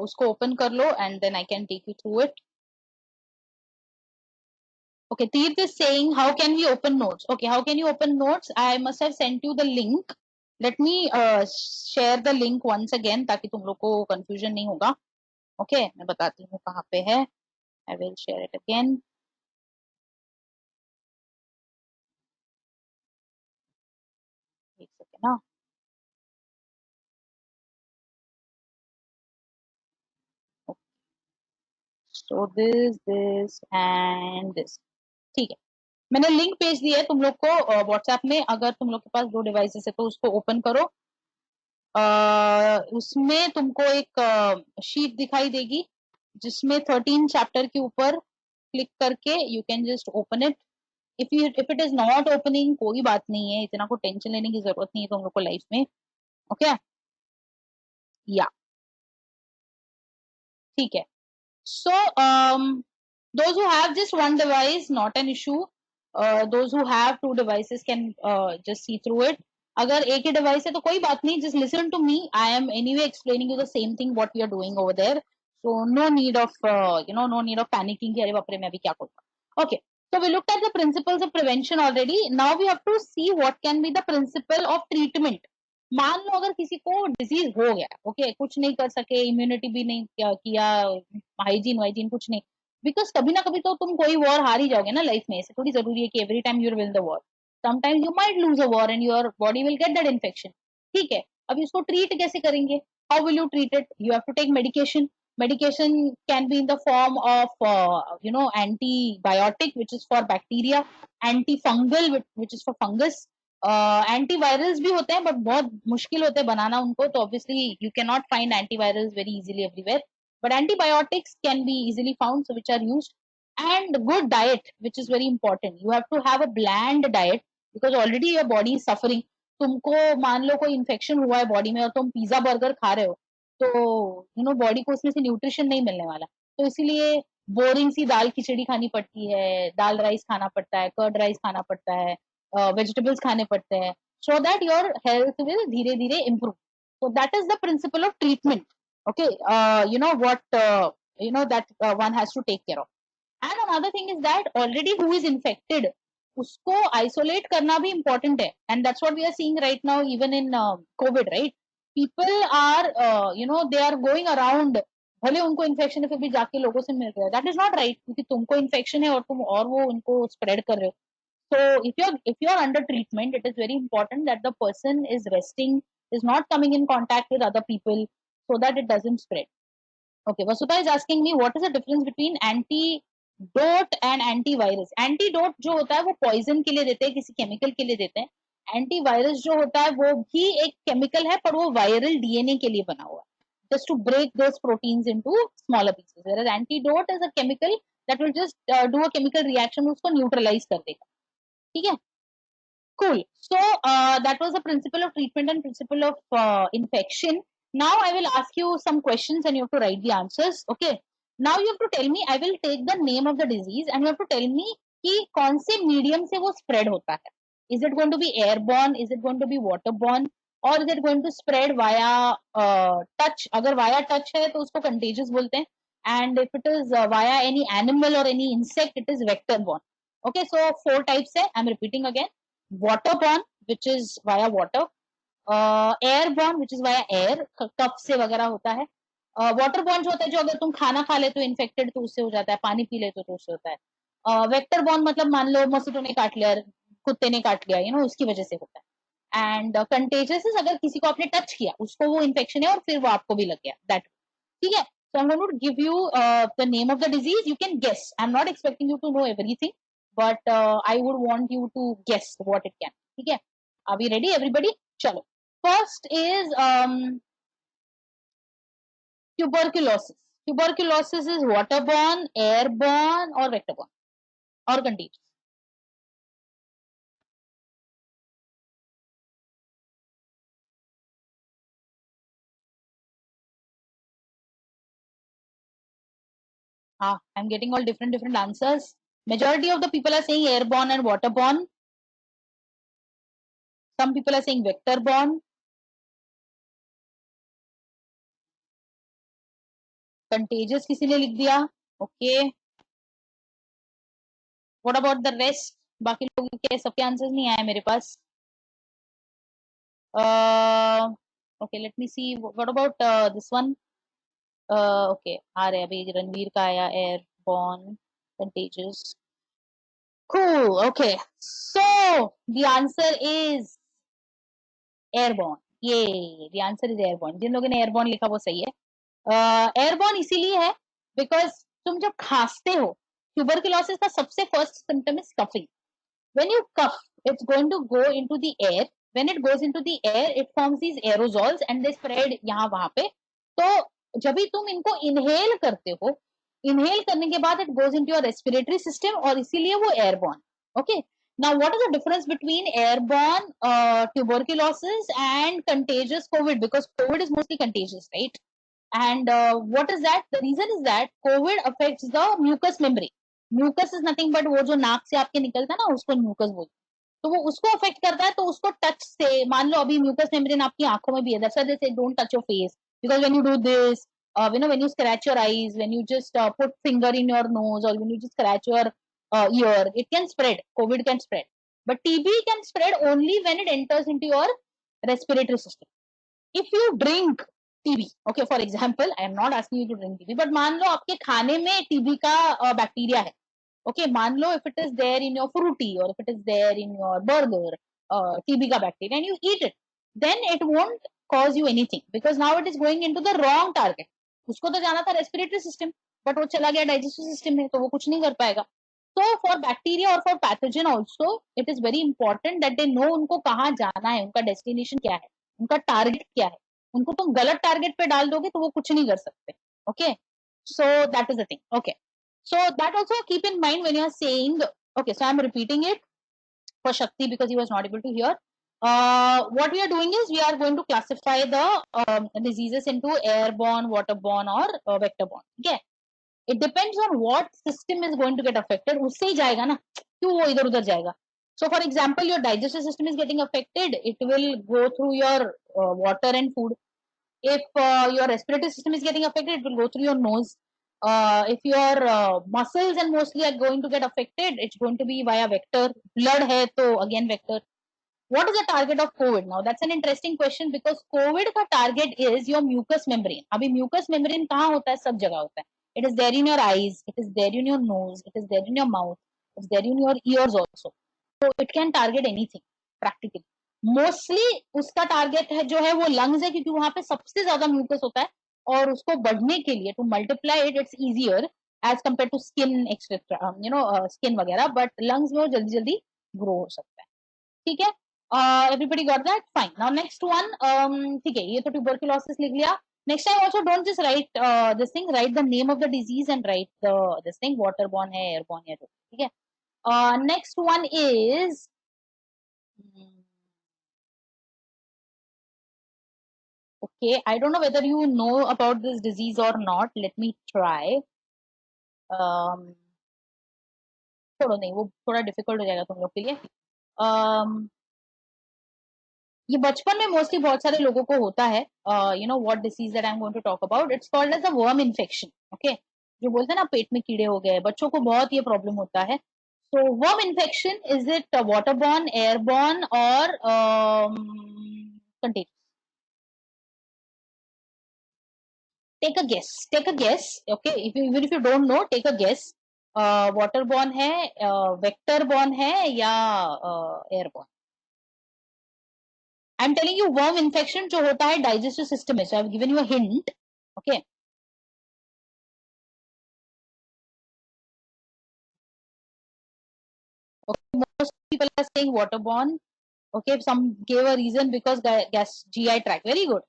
उसको open कर लो and then I can take you through it. Okay, Teerth is saying, how can we open notes? Okay, how can you open notes? I must have sent you the link. Let me share the link once again ताकि तुम लोग को confusion नहीं होगा. Okay, मैं बताती हूँ कहाँ पे है. I will share it again. एक सेकेंड ना. So this and this. ठीक है. मैंने लिंक भेज दिया है तुम लोग को व्हाट्सएप में. अगर तुम लोग के पास 2 डिवाइसेस है तो उसको ओपन करो. उसमें तुमको एक शीट दिखाई देगी जिसमें 13 चैप्टर के ऊपर क्लिक करके you can just open it. If it is not opening कोई बात नहीं है. इतना को टेंशन लेने की जरूरत नहीं है तुम लोग को लाइफ में. ओके या ठीक है. So, those who have just one device, not an issue. Those who have 2 devices can just see through it. अगर एक ही device है तो कोई बात नहीं. Just listen to me. I am anyway explaining you the same thing what we are doing over there. So no need of no need of panicking कि अरे बाप रे मैं अभी क्या करूँगा. Okay. So we looked at the principles of prevention already. Now we have to see what can be the principle of treatment. मान लो अगर किसी को डिजीज हो गया. ओके, कुछ नहीं कर सके, इम्यूनिटी भी नहीं किया, हाइजीन वाइजीन कुछ नहीं. बिकॉज कभी ना कभी तो तुम कोई वॉर हार ही जाओगे ना लाइफ में. ऐसे थोड़ी जरूरी है कि every time you will the war. Sometimes you might lose a war and your body will get that infection. ठीक है. अब इसको ट्रीट कैसे करेंगे? How will you treat it? You have to take medication. Medication can be in the form of antibiotic, which is for bacteria, antifungal, which is for fungus. Antivirals भी होते हैं but बहुत मुश्किल होते हैं बनाना उनको. तो obviously you can not find antivirals very easily everywhere. But antibiotics can be easily found, so which are used. And good diet which is very important. You have to have a bland diet because already your body is suffering. तुमको मान लो कोई infection हुआ है body में और तुम pizza burger खा रहे हो तो बॉडी को उसमें से न्यूट्रिशन नहीं मिलने वाला. तो इसीलिए बोरिंग सी दाल खिचड़ी खानी पड़ती है, दाल राइस खाना पड़ता है, कर्ड राइस खाना पड़ता है, वेजिटेबल्स खाने पड़ते हैं, so that your health will धीरे धीरे improve. So that is the principle of treatment. Okay, what that one has to take care of. And another thing is that already who is infected, उसको isolate करना भी important है. And that's what we are seeing right now, even in COVID, right? People are, they are going around. भले उनको infection है फिर भी जाके लोगों से मिल रहे हैं. That is not right, क्योंकि तुमको इन्फेक्शन है और तुम और वो उनको स्प्रेड कर रहे हो. So if you're under treatment, it is very important that the person is resting, is not coming in contact with other people, so that it doesn't spread. Okay, Vasudha is asking me what is the difference between antidote and antivirus. Antidote जो होता है वो poison के लिए देते हैं, किसी chemical के लिए देते हैं. Antivirus जो होता है वो भी एक chemical है, पर वो viral DNA के लिए बना हुआ है, just to break those proteins into smaller pieces. Whereas antidote is a chemical that will just do a chemical reaction, उसको neutralize कर देगा. ठीक है? Cool. So that was the principle of treatment and principle of infection. Now I will ask you some questions and you have to write the answers. Okay. Now you have to tell me. I will take the name of the disease and you have to tell me कि कौन से medium से वो spread होता है. Is it going to be airborne? Is it going to be waterborne? Or is it going to spread via touch? अगर via touch है तो उसको contagious बोलते हैं. And if it is via any animal or any insect, it is vector-borne. Okay. So 4 types है. I'm repeating again. Waterborne, which is via water. Airborne, which is via air, कफ से वगैरह होता है. Waterborne जो होता है, जो अगर तुम खाना खा लेते हो इन्फेक्टेड तो उससे हो जाता है, पानी पी लेते हो तो उससे होता है. Vector-borne मतलब मान लो मस्किटो ने काट लिया, कुत्ते ने काट लिया, उसकी वजह से होता है. एंड कंटेजियस इज अगर किसी को आपने टच किया, उसको वो इन्फेक्शन है और फिर वो आपको भी लग गया. दैट. ठीक है. So I'm going to give you the name of the disease. You can guess. I'm not expecting you to know everything, but I would want you to guess what it can. Okay, are we ready, everybody? Chalo. First is tuberculosis. Tuberculosis is waterborne, airborne, or vectorborne, or contagious. I'm getting all different answers. Majority of the people are saying airborne and waterborne. Some people are saying vector-borne. Contagious किसी ने लिख दिया. Okay. What about the rest? बाकी लोगों के सबके answers नहीं आए मेरे पास. Okay, let me see. What about this one? Okay, आ रहे अभी रणवीर का आया. Airborne, contagious. Cool. Okay, so the answer is airborne. Yay, the answer is airborne. जिन लोगों ने airborne लिखा वो सही है. Airborne इसीलिए है because तुम जब खांसते हो, tuberculosis का सबसे first symptom is coughing. When you cough, it's going to go into the air. When it goes into the air, it forms these aerosols and they spread यहाँ वहां पे. तो जब भी तुम इनको inhale करते हो, inhale करने के बाद it goes into your respiratory system और इसीलिए वो airborne. Okay. Now, what is the difference between airborne tuberculosis and contagious COVID? Because COVID is mostly contagious, right? And what is that? The reason is that COVID affects the mucous membrane. Mucus is nothing but वो जो नाक से आपके निकलता है ना, उसको mucus बोलते हैं. तो वो उसको अफेक्ट करता है, तो उसको टच से, मान लो अभी म्यूकस मेम्ब्रेन आपकी आंखों में भी है, that's why they say don't touch your face, because when you do this, when you scratch your eyes, when you just put finger in your nose, or when you just scratch your ear, it can spread. COVID can spread, but TB can spread only when it enters into your respiratory system. If you drink TB, okay, for example, I am not asking you to drink TB, but मान लो आपके खाने में TB का bacteria है. Okay, मान लो if it is there in your fruity or if it is there in your burger, TB का bacteria, and you eat it, then it won't cause you anything because now it is going into the wrong target. उसको तो जाना था respiratory system, but वो चला गया digestive system में, तो वो कुछ नहीं कर पाएगा. So for bacteria or for pathogen also, it is very important that they know उनको कहाँ जाना है, उनका destination क्या है, उनका target क्या है. उनको तुम गलत target पे डाल दोगे तो वो कुछ नहीं कर सकते. Okay, so that is the thing. Okay. So that also keep in mind when you are saying, okay, so I'm repeating it for Shakti because he was not able to hear. What we are doing is we are going to classify the diseases into airborne, waterborne or vectorborne. Okay. It depends on what system is going to get affected. उससे ही जाएगा ना, क्यों वो इधर उधर जाएगा. So for example, your digestive system is getting affected. It will go through your water and food. If your respiratory system is getting affected, it will go through your nose. If your muscles and mostly are going to get affected, it's going to be via vector. Blood hai to again vector. What is the target of COVID? Now that's an interesting question because COVID का target is your mucous membrane. अभी mucous membrane कहाँ होता है? सब जगह होता है. It is there in your eyes, it is there in your nose, it is there in your mouth, it's there in your ears also. So it can target anything practically. Mostly उसका target है जो है वो lungs है क्योंकि वहाँ पे सबसे ज्यादा mucus होता है और उसको बढ़ने के लिए to multiply it it's easier as compared to skin etc. Skin वगैरह but lungs में वो जल्दी जल्दी grow हो सकता है. ठीक है. Everybody got that? Fine. Now next one, ठीक है, ये तो tuberculosis लिख लिया. Next time also don't just write this thing, write the name of the disease and write this thing, waterborne है, airborne है, ठीक है. Next one is okay. I don't know whether you know about this disease or not. Let me try. छोड़ो नहीं, वो थोड़ा difficult हो जाएगा तुम लोग के लिए. ये बचपन में मोस्टली बहुत सारे लोगों को होता है. What disease that I am going to talk about, it's called as a worm infection. Okay, जो बोलते हैं ना पेट में कीड़े हो गए, बच्चों को बहुत ये प्रॉब्लम होता है. So worm infection, is it waterborne, airborne और contagious? Take a guess. Okay, even if you don't know, take a guess. Waterborne है, वेक्टर बॉर्न है या airborne? I'm telling you worm infection जो होता है digestive system में. So I've given you a hint. Okay. Okay. Most people are saying waterborne. Okay. Some gave a reason because gas GI tract. Very good.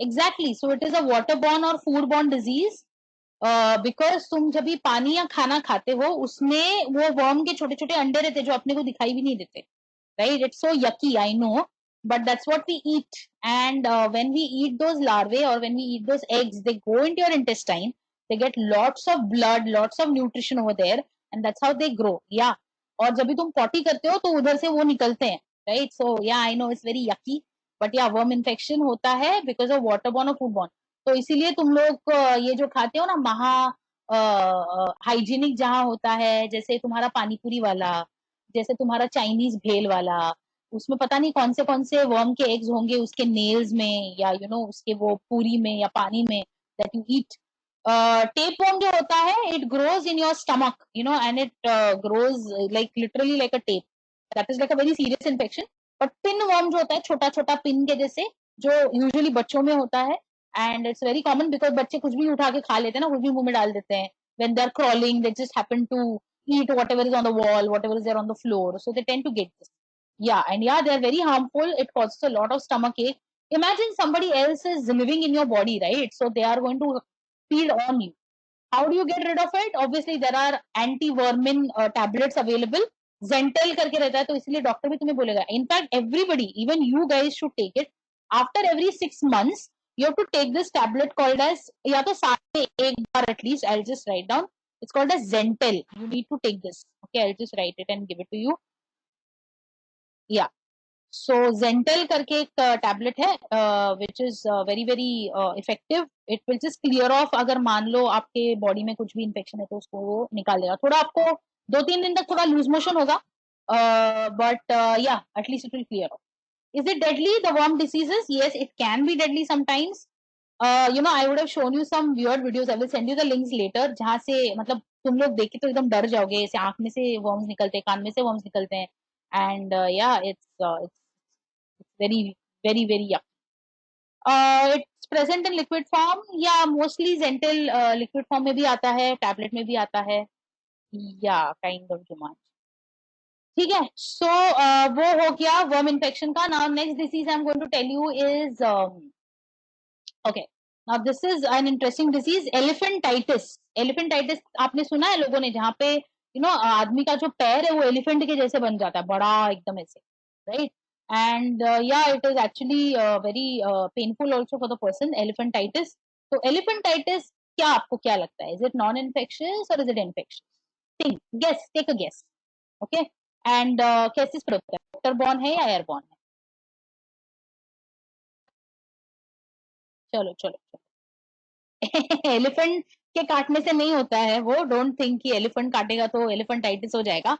Exactly. So it is a waterborne or foodborne disease. Because तुम जब भी पानी या खाना खाते हो उसमें वो वर्म के छोटे छोटे अंडे रहते जो अपने को दिखाई भी नहीं देते. Right? It's so yucky, I know, but that's what we eat. And when we eat those larvae or when we eat those eggs, they go into your intestine. They get lots of blood, lots of nutrition over there, and that's how they grow. Yeah. और जब भी तुम potty करते हो तो उधर से वो निकलते हैं. Right? So yeah, I know it's very yucky, but yeah, worm infection होता है because of waterborne or foodborne. तो इसीलिए तुम लोग ये जो खाते हो ना हाइजीनिक जहाँ होता है, जैसे तुम्हारा पानीपुरी वाला, जैसे तुम्हारा चाइनीज भेल वाला, उसमें पता नहीं कौन से वर्म के एग्स होंगे उसके नेल्स में या उसके वो पूरी में या पानी में that you eat. Tape worm जो होता है, it grows in your stomach, and it grows like literally like a tape. That is like a very serious infection. But pin worm जो होता है, छोटा छोटा पिन के जैसे, जो यूजुअली बच्चों में होता है, and it's very common because बच्चे कुछ भी उठा के खा लेते हैं ना, कुछ भी मुंह में डाल देते हैं. when they're crawling, they just happen to eat whatever is on the wall, whatever is there on the floor. So they tend to get this. Yeah, and yeah, they're very harmful. It causes a lot of stomach ache. Imagine somebody else is living in your body, right? So they are going to feed on you. How do you get rid of it? Obviously, there are anti-vermin tablets available. Zental करके रहता है, तो इसलिए doctor भी तुम्हें बोलेगा. In fact, everybody, even you guys should take it. After every 6 months, you have to take this tablet called as, या तो साल में एक बार at least. I'll just write down. It's called as Zental. You need to take this. Okay, I'll just write it and give it to you. Yeah. So Zental करके एक tablet है which is very very effective. It will just clear off. अगर मान लो आपके body में कुछ भी infection है तो उसको वो निकाल देगा. थोड़ा आपको 2-3 दिन तक थोड़ा लूज मोशन होगा, but yeah, at least it will clear off. Is it deadly, the worm diseases? Yes, it can be deadly sometimes. I would have shown you some weird videos. I will send you the links later. जहाँ से मतलब तुम लोग देख के तो एकदम डर जाओगे, ऐसे आंख में से worms निकलते हैं, कान में से worms निकलते हैं, and yeah, it's very very very yuck. It's present in liquid form. Yeah, mostly Zental liquid form में भी आता है, tablet में भी आता है. Yeah, kind of Juman. ठीक है. So वो हो गया वर्म इन्फेक्शन का. Now next disease I'm going to tell you is okay. Now this is an interesting disease, elephantitis. Elephantitis आपने सुना है लोगों ने, जहाँ पे आदमी का जो पैर है वो एलिफेंट के जैसे बन जाता है, बड़ा एकदम ऐसे, right? And yeah, it is actually very painful also for the person. Elephantitis. So elephantitis, क्या आपको क्या लगता है? Is it non-infectious or is it infectious? Think, guess, take a guess. Okay. And कैसे spread होता है? Waterborne है या airborne है? चलो चलो चलो एलिफेंट के काटने से नहीं होता है वो, डोंट थिंक कि एलिफेंट काटेगा तो एलिफेंटाइटिस हो जाएगा।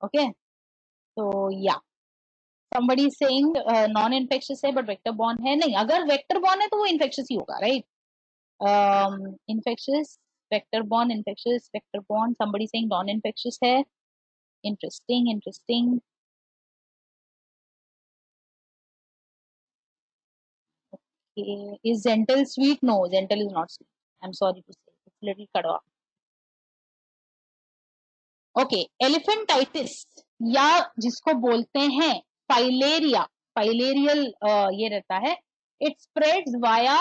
ओके तो या somebody is saying non infectious है बट वेक्टर बॉर्न है, नहीं अगर वेक्टर बॉर्न है तो वो इन्फेक्शियस ही होगा, right? Infectious, vector borne, infectious, vector borne, somebody saying non infectious है। Interesting interesting. Is Zental sweet? No, Zental is not sweet. I'm sorry to say, it's little kadwa. Okay elephantiasis या जिसको बोलते हैं filaria, filarial ये रहता है, it spreads via,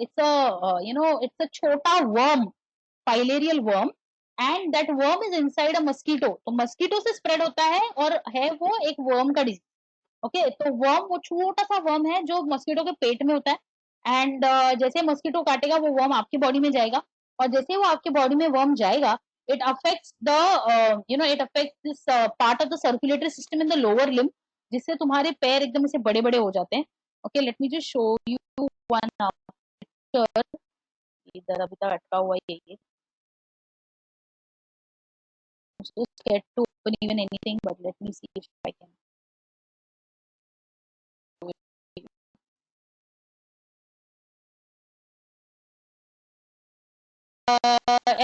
it's a it's a छोटा worm, filarial worm, and that worm is inside a mosquito, तो mosquito से स्प्रेड होता है और है वो एक वर्म का डिजीज। ओके तो वर्म वो छोटा सा वर्म है जो मस्कीटो के पेट में होता है, एंड जैसे मस्कीटो काटेगा वो वर्म आपकी बॉडी में जाएगा, और जैसे वो आपके बॉडी में वर्म जाएगा, it affects the it affects this part of the circulatory system in the lower limb, जिससे तुम्हारे पैर एकदम से बड़े बड़े हो जाते हैं। Okay let me just show you one picture, इधर अभी तक अटका हुआ है ये, so scared to open even anything, but let me see if I can do it.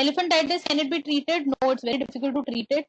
Elephantitis, can it be treated? No, it's very difficult to treat it.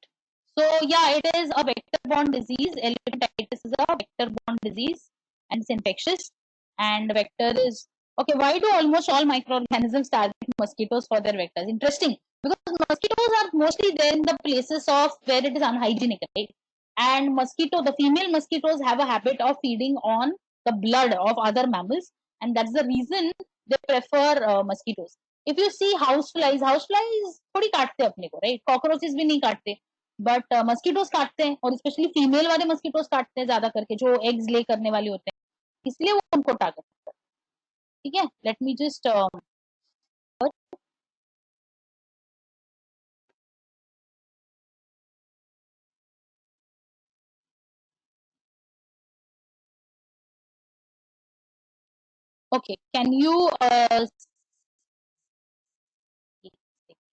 So yeah, it is a vector-borne disease. Elephantitis is a vector-borne disease and it's infectious. And vector is okay. Why do almost all microorganisms target mosquitoes for their vectors? Interesting, because mosquitoes are mostly there in the places of where it is unhygienic, right? And the female mosquitoes have a habit of feeding on the blood of other mammals, and that's the reason they prefer mosquitoes. If you see house flies, house flies थोड़ी काटते हैं अपने को, right? Cockroaches भी नहीं काटते, but mosquitoes काटते हैं, और स्पेशली फीमेल वाले मस्कीटोस काटते हैं ज्यादा करके, जो एग्स ले करने वाले होते हैं, इसलिए वो उनको टारगेट करते हैं। ठीक है, let me just okay can you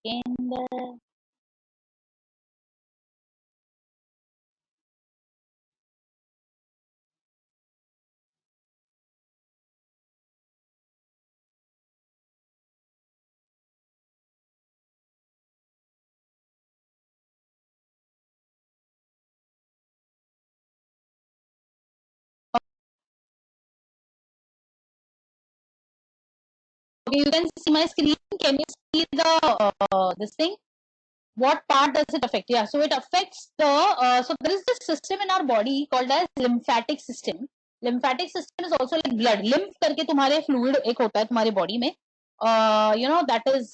second, okay you can see my screen, can you see the this thing? What part does it affect? Yeah, so it affects the so there is this system in our body called as lymphatic system. Lymphatic system is also like blood, lymph करके तुम्हारे fluid एक होता है तुम्हारे body में, that is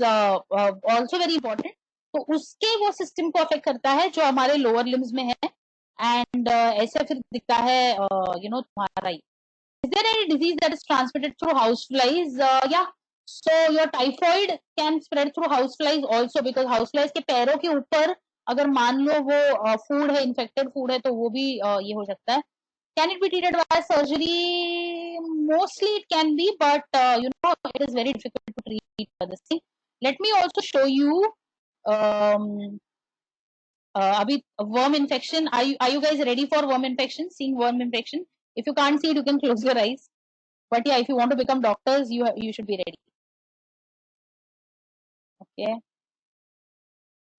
also very important. तो उसके वो सिस्टम को अफेक्ट करता है जो हमारे लोअर लिम्स में है, एंड ऐसे फिर दिखता है तुम्हारा ही। Is there any disease that is transmitted through houseflies? Yeah. So your typhoid can spread through houseflies also, because houseflies के पैरों के ऊपर अगर मान लो वो फूड है, इन्फेक्टेड फूड है, तो वो भी ये हो सकता है। Can it be treated by surgery? Mostly it can be, but it is very difficult to treat this thing. Let me also show you um, अभी worm infection. Are you guys ready for worm infection? Seeing worm infection? If you can't see it, you can close your eyes. But yeah, if you want to become doctors, you should be ready. Okay.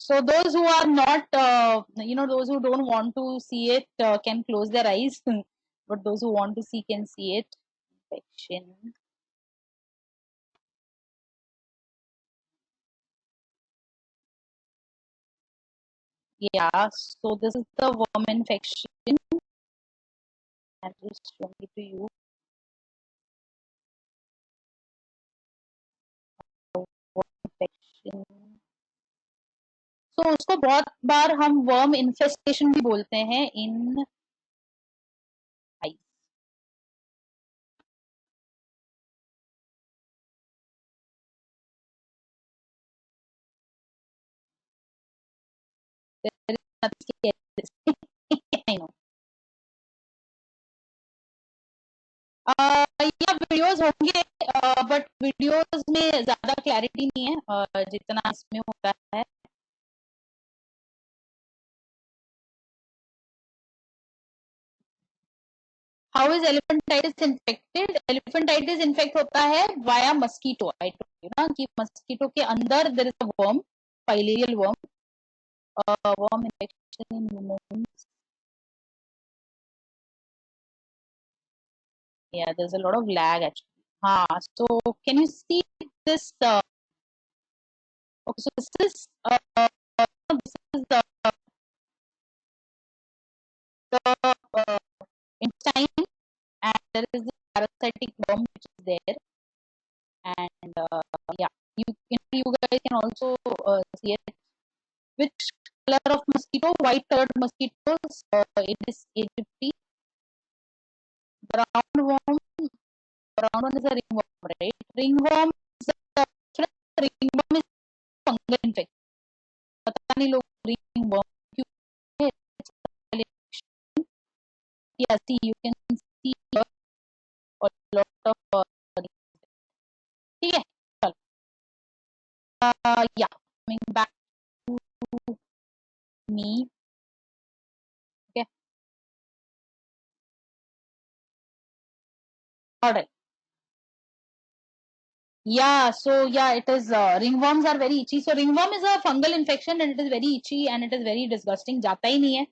So those who are not, those who don't want to see it can close their eyes, but those who want to see can see it. Infection. Yeah. So this is the worm infection. I'm just showing it to you. Worm infection. So उसको बहुत बार हम worm infestation भी बोलते हैं in eyes. There is nothing scary. I know. या videos होंगे बट videos में ज्यादा क्लैरिटी नहीं है जितना इसमें होता है. How is elephantiasis infected? Elephantiasis infect होता है via mosquito. I told you ना कि मस्कीटो के अंदर there is a worm, filarial worm, worm infection in humans. Yeah, there's a lot of lag actually. So can you see this? Okay, so this is the intestine, and there is the parasitic worm which is there, and yeah, you guys can also see it. Which color of mosquito? White colored mosquitoes. It is Egypti. Brown worm. Brown one is a ringworm, right? Ringworm is a ringworm is fungal infection. पता नहीं लोग ringworm क्यों है. Yeah, see, you can see a lot of ठीक है. चलो. Yeah, coming back to me. Okay. All right. Yeah, so yeah, it is ringworms are very itchy. So ringworm is a fungal infection and it is very itchy and it is very disgusting. जाता ही नहीं है.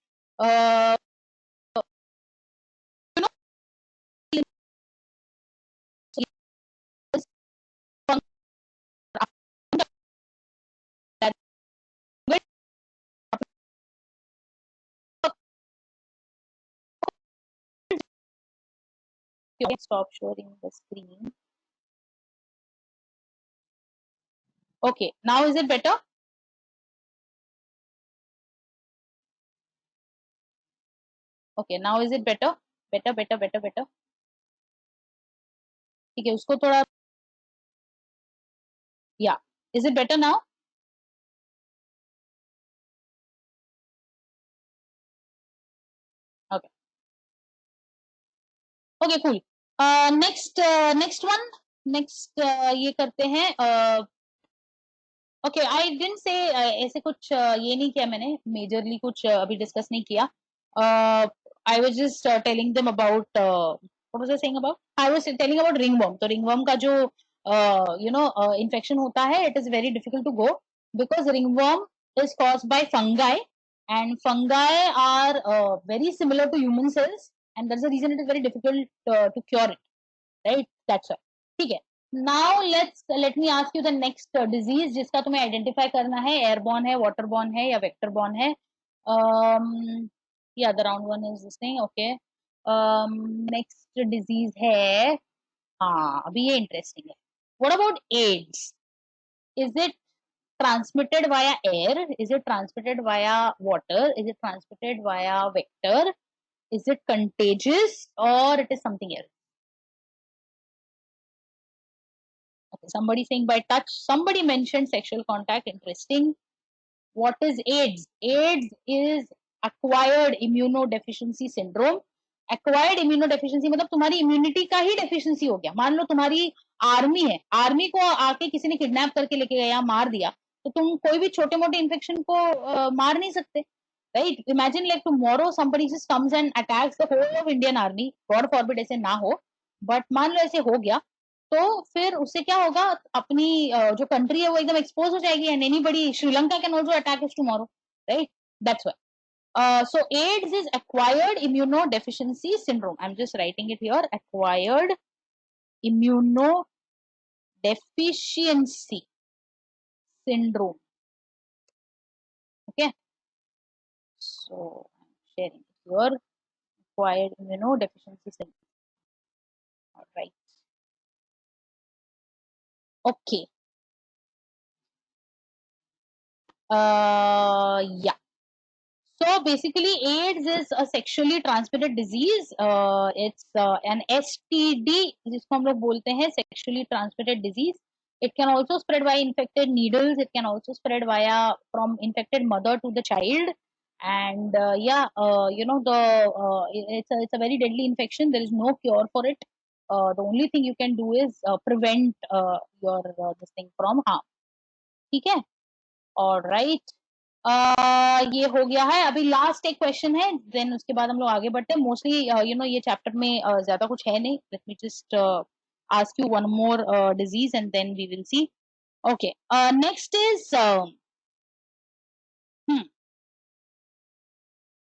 You know, stop showing the screen. Okay, now is it better? Okay, now is it better? Better. ठीक है, उसको थोड़ा. Yeah, is it better now? Okay. Okay, cool. Next one. Next ये करते हैं. Okay, I didn't say ऐसे कुछ ये नहीं किया मैंने. Majorly कुछ अभी discuss नहीं किया. I was just telling them about what was I saying about? I was telling about ringworm. तो ringworm का जो infection होता है, it is very difficult to go because ringworm is caused by fungi and fungi are very similar to human cells and that's the reason it is very difficult to cure it, right? That's why. ठीक है. Now let me ask you the next disease जिसका तुम्हें identify करना है airborne है, waterborne है या vectorborne है. Yeah, the round one is this thing. Okay. Next disease है. हाँ, अभी ये interesting है. What about AIDS? Is it transmitted via air? Is it transmitted via water? Is it transmitted via vector? Is it contagious or it is something else? Okay, somebody saying by touch. Somebody mentioned sexual contact. Interesting. What is AIDS? AIDS is acquired immunodeficiency syndrome. Acquired immunodeficiency मतलब तुम्हारी immunity का ही deficiency हो गया. मान लो तुम्हारी army है, army को आके किसी ने किडनैप करके लेके गया, मार दिया, तो तुम कोई भी छोटे मोटे इन्फेक्शन को मार नहीं सकते, right? Imagine like tomorrow somebody just comes and attacks the whole of Indian army. God forbid ऐसे ना हो, बट मान लो ऐसे हो गया, तो फिर उससे क्या होगा? अपनी जो कंट्री है वो एकदम एक्सपोज हो जाएगी and anybody, Sri Lanka can also attack us tomorrow, right? That's why. So AIDS is acquired immunodeficiency syndrome. I'm just writing it here. Acquired immunodeficiency syndrome. Okay. So I'm sharing it here. Acquired immunodeficiency syndrome. All right. Okay. Yeah. So basically, AIDS is a sexually transmitted disease. It's an STD, जिसको हम लोग बोलते हैं sexually transmitted disease. It can also spread via infected needles. It can also spread via from infected mother to the child. And it's a very deadly infection. There is no cure for it. the only thing you can do is prevent your this thing from harm. ठीक है, all right. ये हो गया है. अभी last एक question है, then उसके बाद हम लोग आगे बढ़ते हैं. मोस्टली यू नो ये चैप्टर में ज्यादा कुछ है नहीं. Let me just ask you one more disease and then we will see. Okay, next is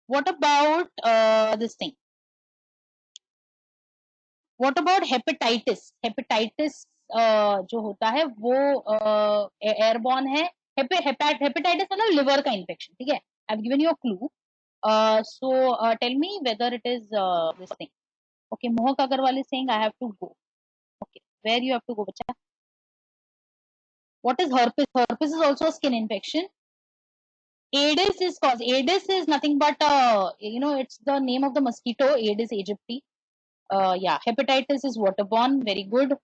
what about this thing? What about hepatitis? Hepatitis जो होता है वो एयरबॉर्न है. हेपेटाइटिस मतलब लिवर का इन्फेक्शन. ठीक है, I have given you a clue. So tell me whether it is this thing. Okay, Mohak Agarwal is saying I have to go. Okay, where you have to go, bacha? What is herpes? Herpes is also a skin infection. Aedes is cause. Aedes is nothing but you know, it's the name of the mosquito. Aedes aegypti. Yeah, hepatitis is waterborne. Very good.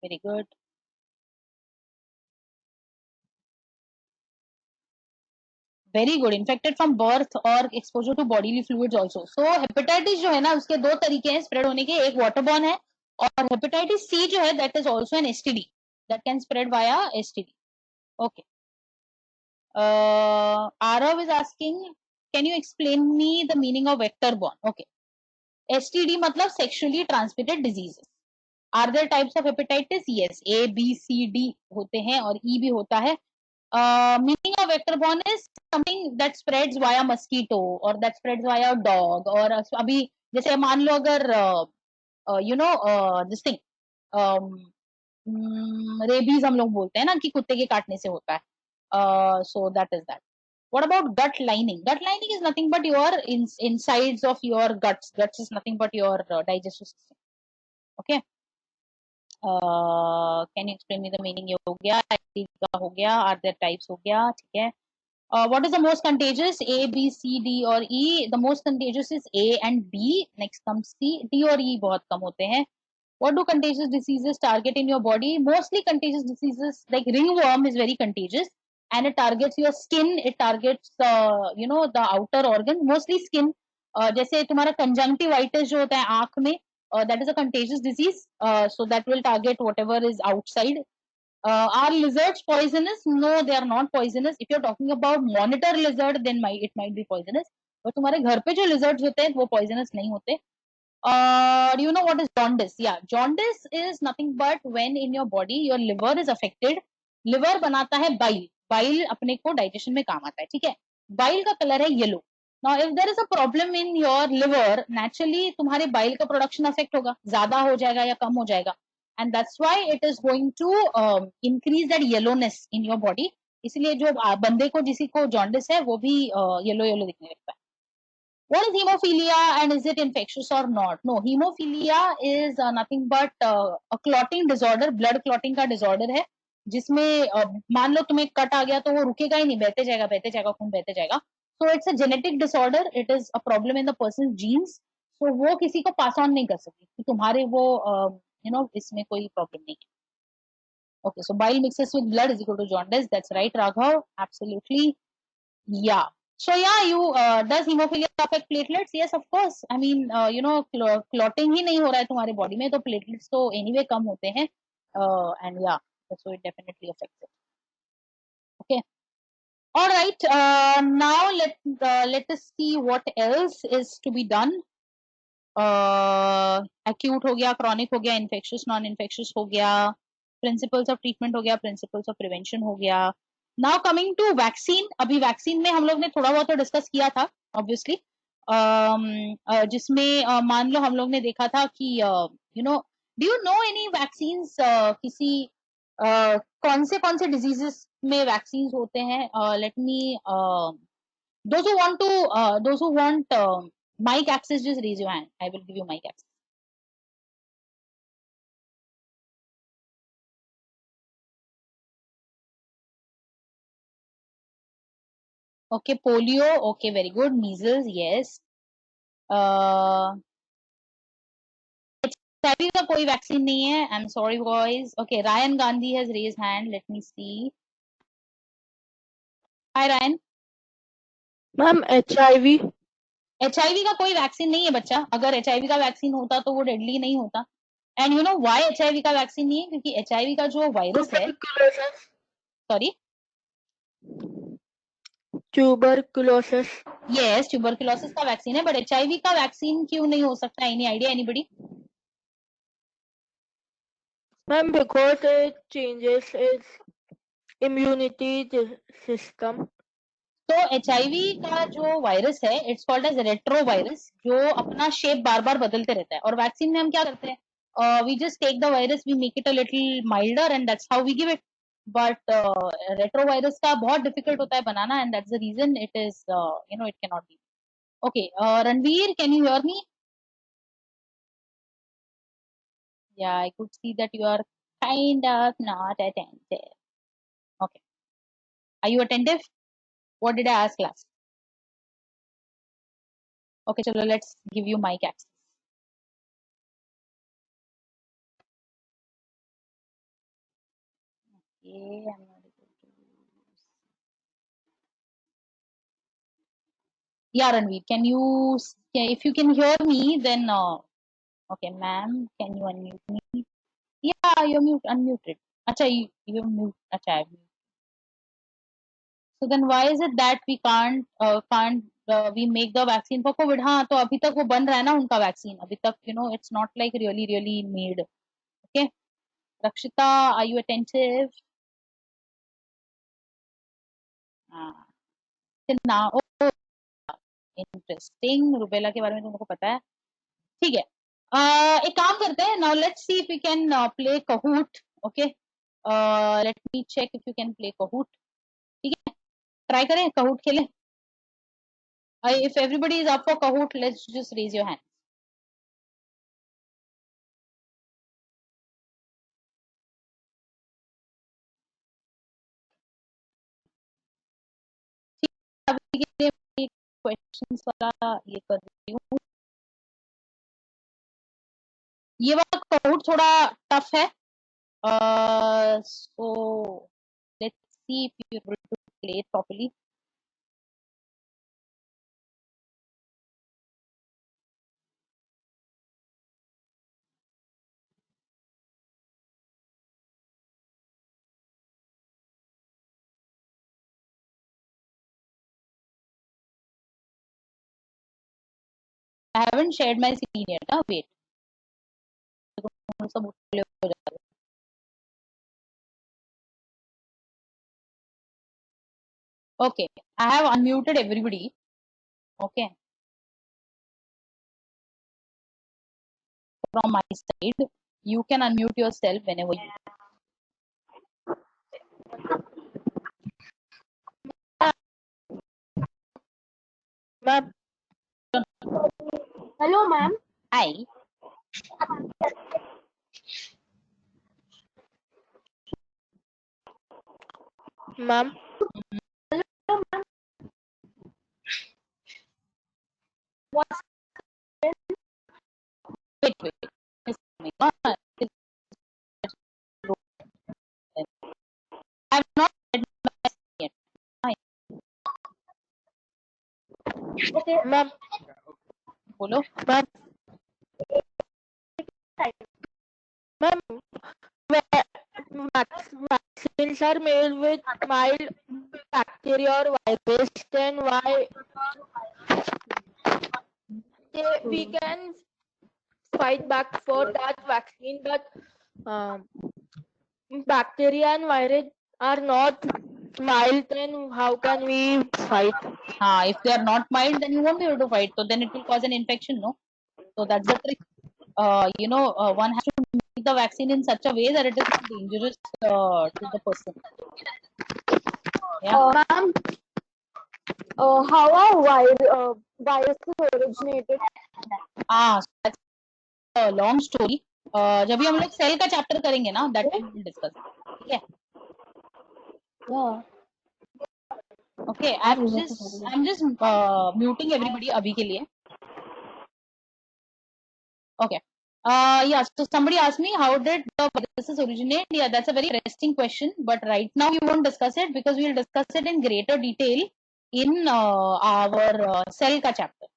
Very good. Very good. Infected from birth और exposure to bodily fluids also. So hepatitis जो है ना, उसके दो तरीके हैं spread होने के. एक वाटरबॉर्न है, और हेपेटाइटिस सी जो है that is also an STD that can spread via STD. Okay. Arav is asking, can you explain me the meaning of vector borne? Okay. STD मतलब sexually transmitted diseases. Are there types of hepatitis? Yes, A, B, C, D होते हैं और E भी होता है. Meaning of vector borne is something that spreads via mosquito or that spreads via dog. और अभी जैसे मान लो अगर you know this thing rabies हम लोग बोलते हैं ना कि कुत्ते के काटने से होता है. So that is that. What about gut lining? Gut lining is nothing but your insides of your guts. Guts is nothing but your digestive system. Okay. Can you explain me the meaning? ये हो गया, का हो गया, are there types हो गया, ठीक है. What is the most contagious? A, B, C, D or E? The most contagious is A and B. Next comes C. D और E बहुत कम होते हैं. What do contagious diseases target in your body? Mostly contagious diseases like ringworm is very contagious and it targets your skin. It targets you know the outer organ, mostly skin. जैसे तुम्हारा conjunctivitis जो होता है आंख में, that is a contagious disease. So that will target whatever is outside. Are lizards poisonous? No, they are not poisonous. If you're talking about monitor lizard, then it might be poisonous. But तुम्हारे घर पे जो lizards होते हैं वो poisonous नहीं होते. Do you know what is jaundice? Yeah, jaundice is nothing but when in your body your liver is affected. Liver बनाता है bile. Bile अपने को digestion में काम आता है. ठीक है. Bile का color है yellow. Now if there is a problem in your liver, naturally तुम्हारे bile का production affect होगा. ज़्यादा हो जाएगा या कम हो जाएगा. And that's why it is going to increase that yellowness in your body. इसलिए जो बंदे को जिसी को jaundice है वो भी yellow yellow दिखने लगता है. What is hemophilia and is it infectious or not? No, hemophilia is nothing but a clotting disorder, blood clotting का disorder है, जिसमें मान लो तुम्हें कट आ गया तो वो रुकेगा ही नहीं, बहते जाएगा खून बहते जाएगा. So it's a genetic disorder. It is a problem in the person's genes. So वो किसी को pass on नहीं कर सकती कि तुम्हारे वो you know इसमें कोई problem नहीं है. Okay, so bile mixes with blood is equal to jaundice. That's right, Raghav. Absolutely. Yeah. So yeah, you does hemophilia affect platelets? Yes, of course. I mean, you know, clotting ही नहीं हो रहा है तुम्हारे body में, तो platelets तो anyway कम होते हैं. And yeah, so it definitely affects it. Okay. All right. Now let us see what else is to be done. Acute हो गया, chronic हो गया, infectious, non-infectious हो गया, principles of treatment हो गया, principles of prevention हो गया. Now coming to vaccine. अभी वैक्सीन में हम लोग ने थोड़ा बहुत तो डिस्कस किया था ऑब्वियसली, जिसमें मान लो हम लोग ने देखा था कि you know do you know any vaccine किसी कौन से डिजीजेस में वैक्सीन होते हैं. Let me those who want mic access, just raise your hand. I will give you mic access. Okay, polio. Okay, very good. Measles, yes. HIV का कोई vaccine नहीं है. I'm sorry boys. Okay, Ryan Gandhi has raised hand. Let me see. Hi Ryan. Ma'am HIV. HIV का कोई vaccine नहीं है बच्चा. अगर HIV का वैक्सीन होता तो वो डेडली नहीं होता. And you know why HIV का वैक्सीन नहीं है? क्योंकि HIV का जो वायरस है, सॉरी, ट्यूबरकुलोसिस. यस, ट्यूबरकुलोसिस का वैक्सीन है, बट HIV का वैक्सीन क्यों नहीं हो सकता? Any idea, anybody? Ma'am because it changes its immunity system. तो HIV का जो वायरस है, it's called as retro virus, जो अपना शेप बार बार बदलते रहता है. और वैक्सीन में हम क्या करते हैं? We just take the virus, we make it a little milder and that's how we give it. But retro virus का बहुत डिफिकल्ट होता है बनाना, and that's the reason it is, you know, it can not be. Okay, Ranveer, can you hear me? Yeah, I could see that you are kind of not attentive. Okay. Are you attentive? What did I ask last? Okay, chalo, let's give you mic access. Okay, I'm not able to. Yeah, Ranveer, can you, if you can hear me, then, okay, ma'am, can you unmute me? Yeah, you're unmuted. Acha, you're mute. Acha, I've muted. So then why is it that we can't we make the vaccine for COVID? हाँ, तो अभी तक वो बन रहा है ना उनका वैक्सीन अभी तक, you know, it's not like really made. Okay, Rakshita, are you attentive? Now, oh, interesting. Rubella के बारे में तुमको पता है? ठीक है. एक काम करते हैं. Now let's see if we can play Kahoot. Okay. Let me check if you can play Kahoot. ठीक है. Try करें Kahoot खेलें. If everybody is up for Kahoot, let's just raise your hand. अभी के लिए क्वेश्चंस वाला ये कर रही हूँ. ये वाला Kahoot थोड़ा टफ है. So let's see if you're able to play it properly. I haven't shared my screen yet. Wait. सब उठले हो जा रहे. Okay, I have unmuted everybody. Okay, from my side, you can unmute yourself whenever you. Ma'am. Hello ma'am. Hi. Ma'am. Wait. I have not said my screen yet. Hi. Okay ma'am. बोलो. Ma'am. Ma'am, vaccines are made with mild bacteria or virus, then why we can fight back for that vaccine, but bacteria and virus are not mild, then how can we fight? If they are not mild, then you won't be able to fight. So then it will cause an infection, no? So that's the trick. You know, one has to make the vaccine in such a way that it is not dangerous to the person. Yeah. Ma'am, how are viruses originated? So that's a long story. जब भी हम लोग cell का chapter करेंगे ना, that time we'll discuss. ठीक है? Yeah. Okay, I'm just muting everybody अभी के लिए. Okay. Yeah, so somebody asked me, how did the viruses originate? Yeah, that's a very interesting question, but right now we won't discuss it because we'll discuss it in greater detail in our cell का chapter.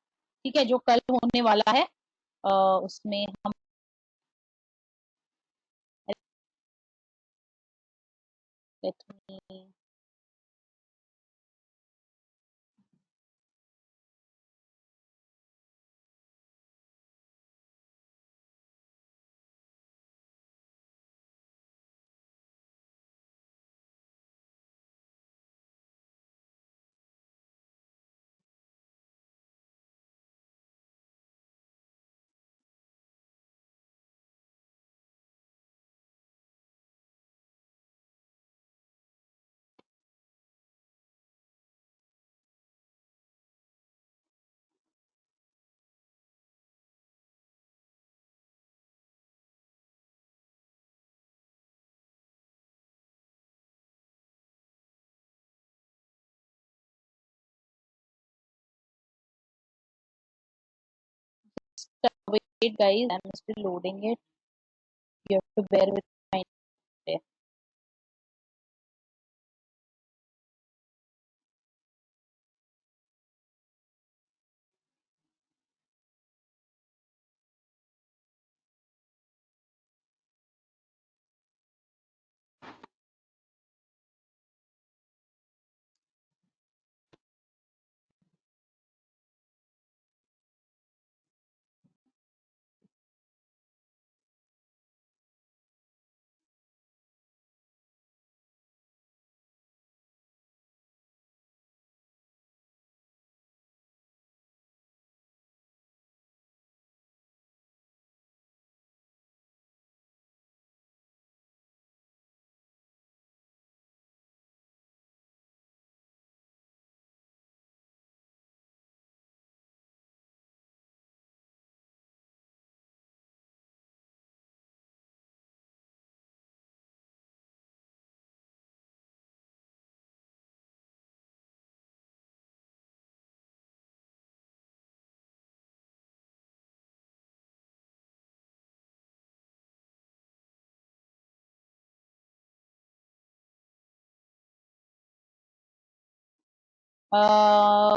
ठीक है, जो कल होने वाला है उसमें हम let me wait guys, I'm still loading it. You have to bear with my internet.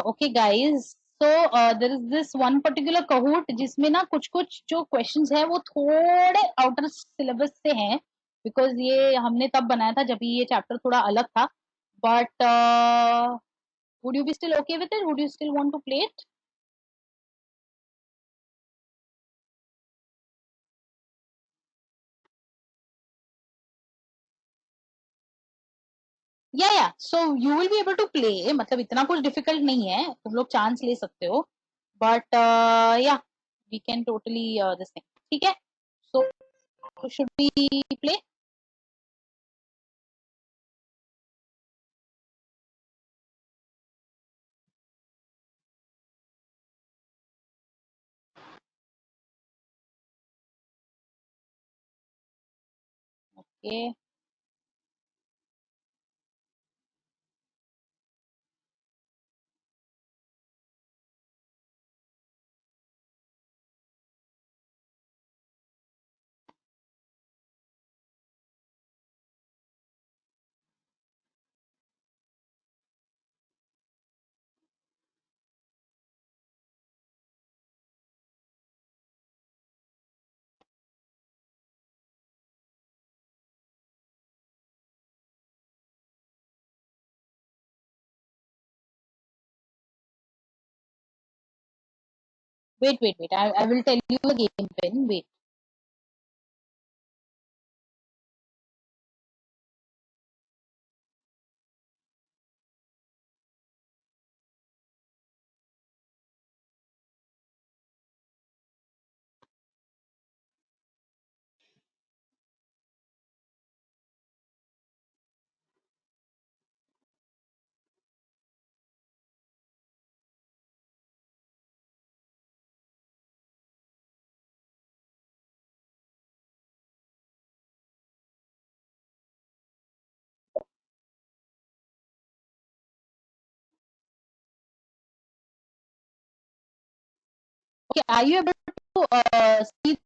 Okay guys, so there is this one particular Kahoot जिसमें ना कुछ कुछ जो क्वेश्चंस है वो थोड़े आउटर सिलेबस से हैं, बिकॉज ये हमने तब बनाया था जब ये चैप्टर थोड़ा अलग था. But would you be still okay with it? Would you still want to play it? या so you will be able to play, मतलब इतना कुछ डिफिकल्ट नहीं है, तुम लोग चांस ले सकते हो. बट या we can totally this thing. ठीक है, so should we play? Okay, wait. I will tell you the game pin. Wait. Okay, are you able to see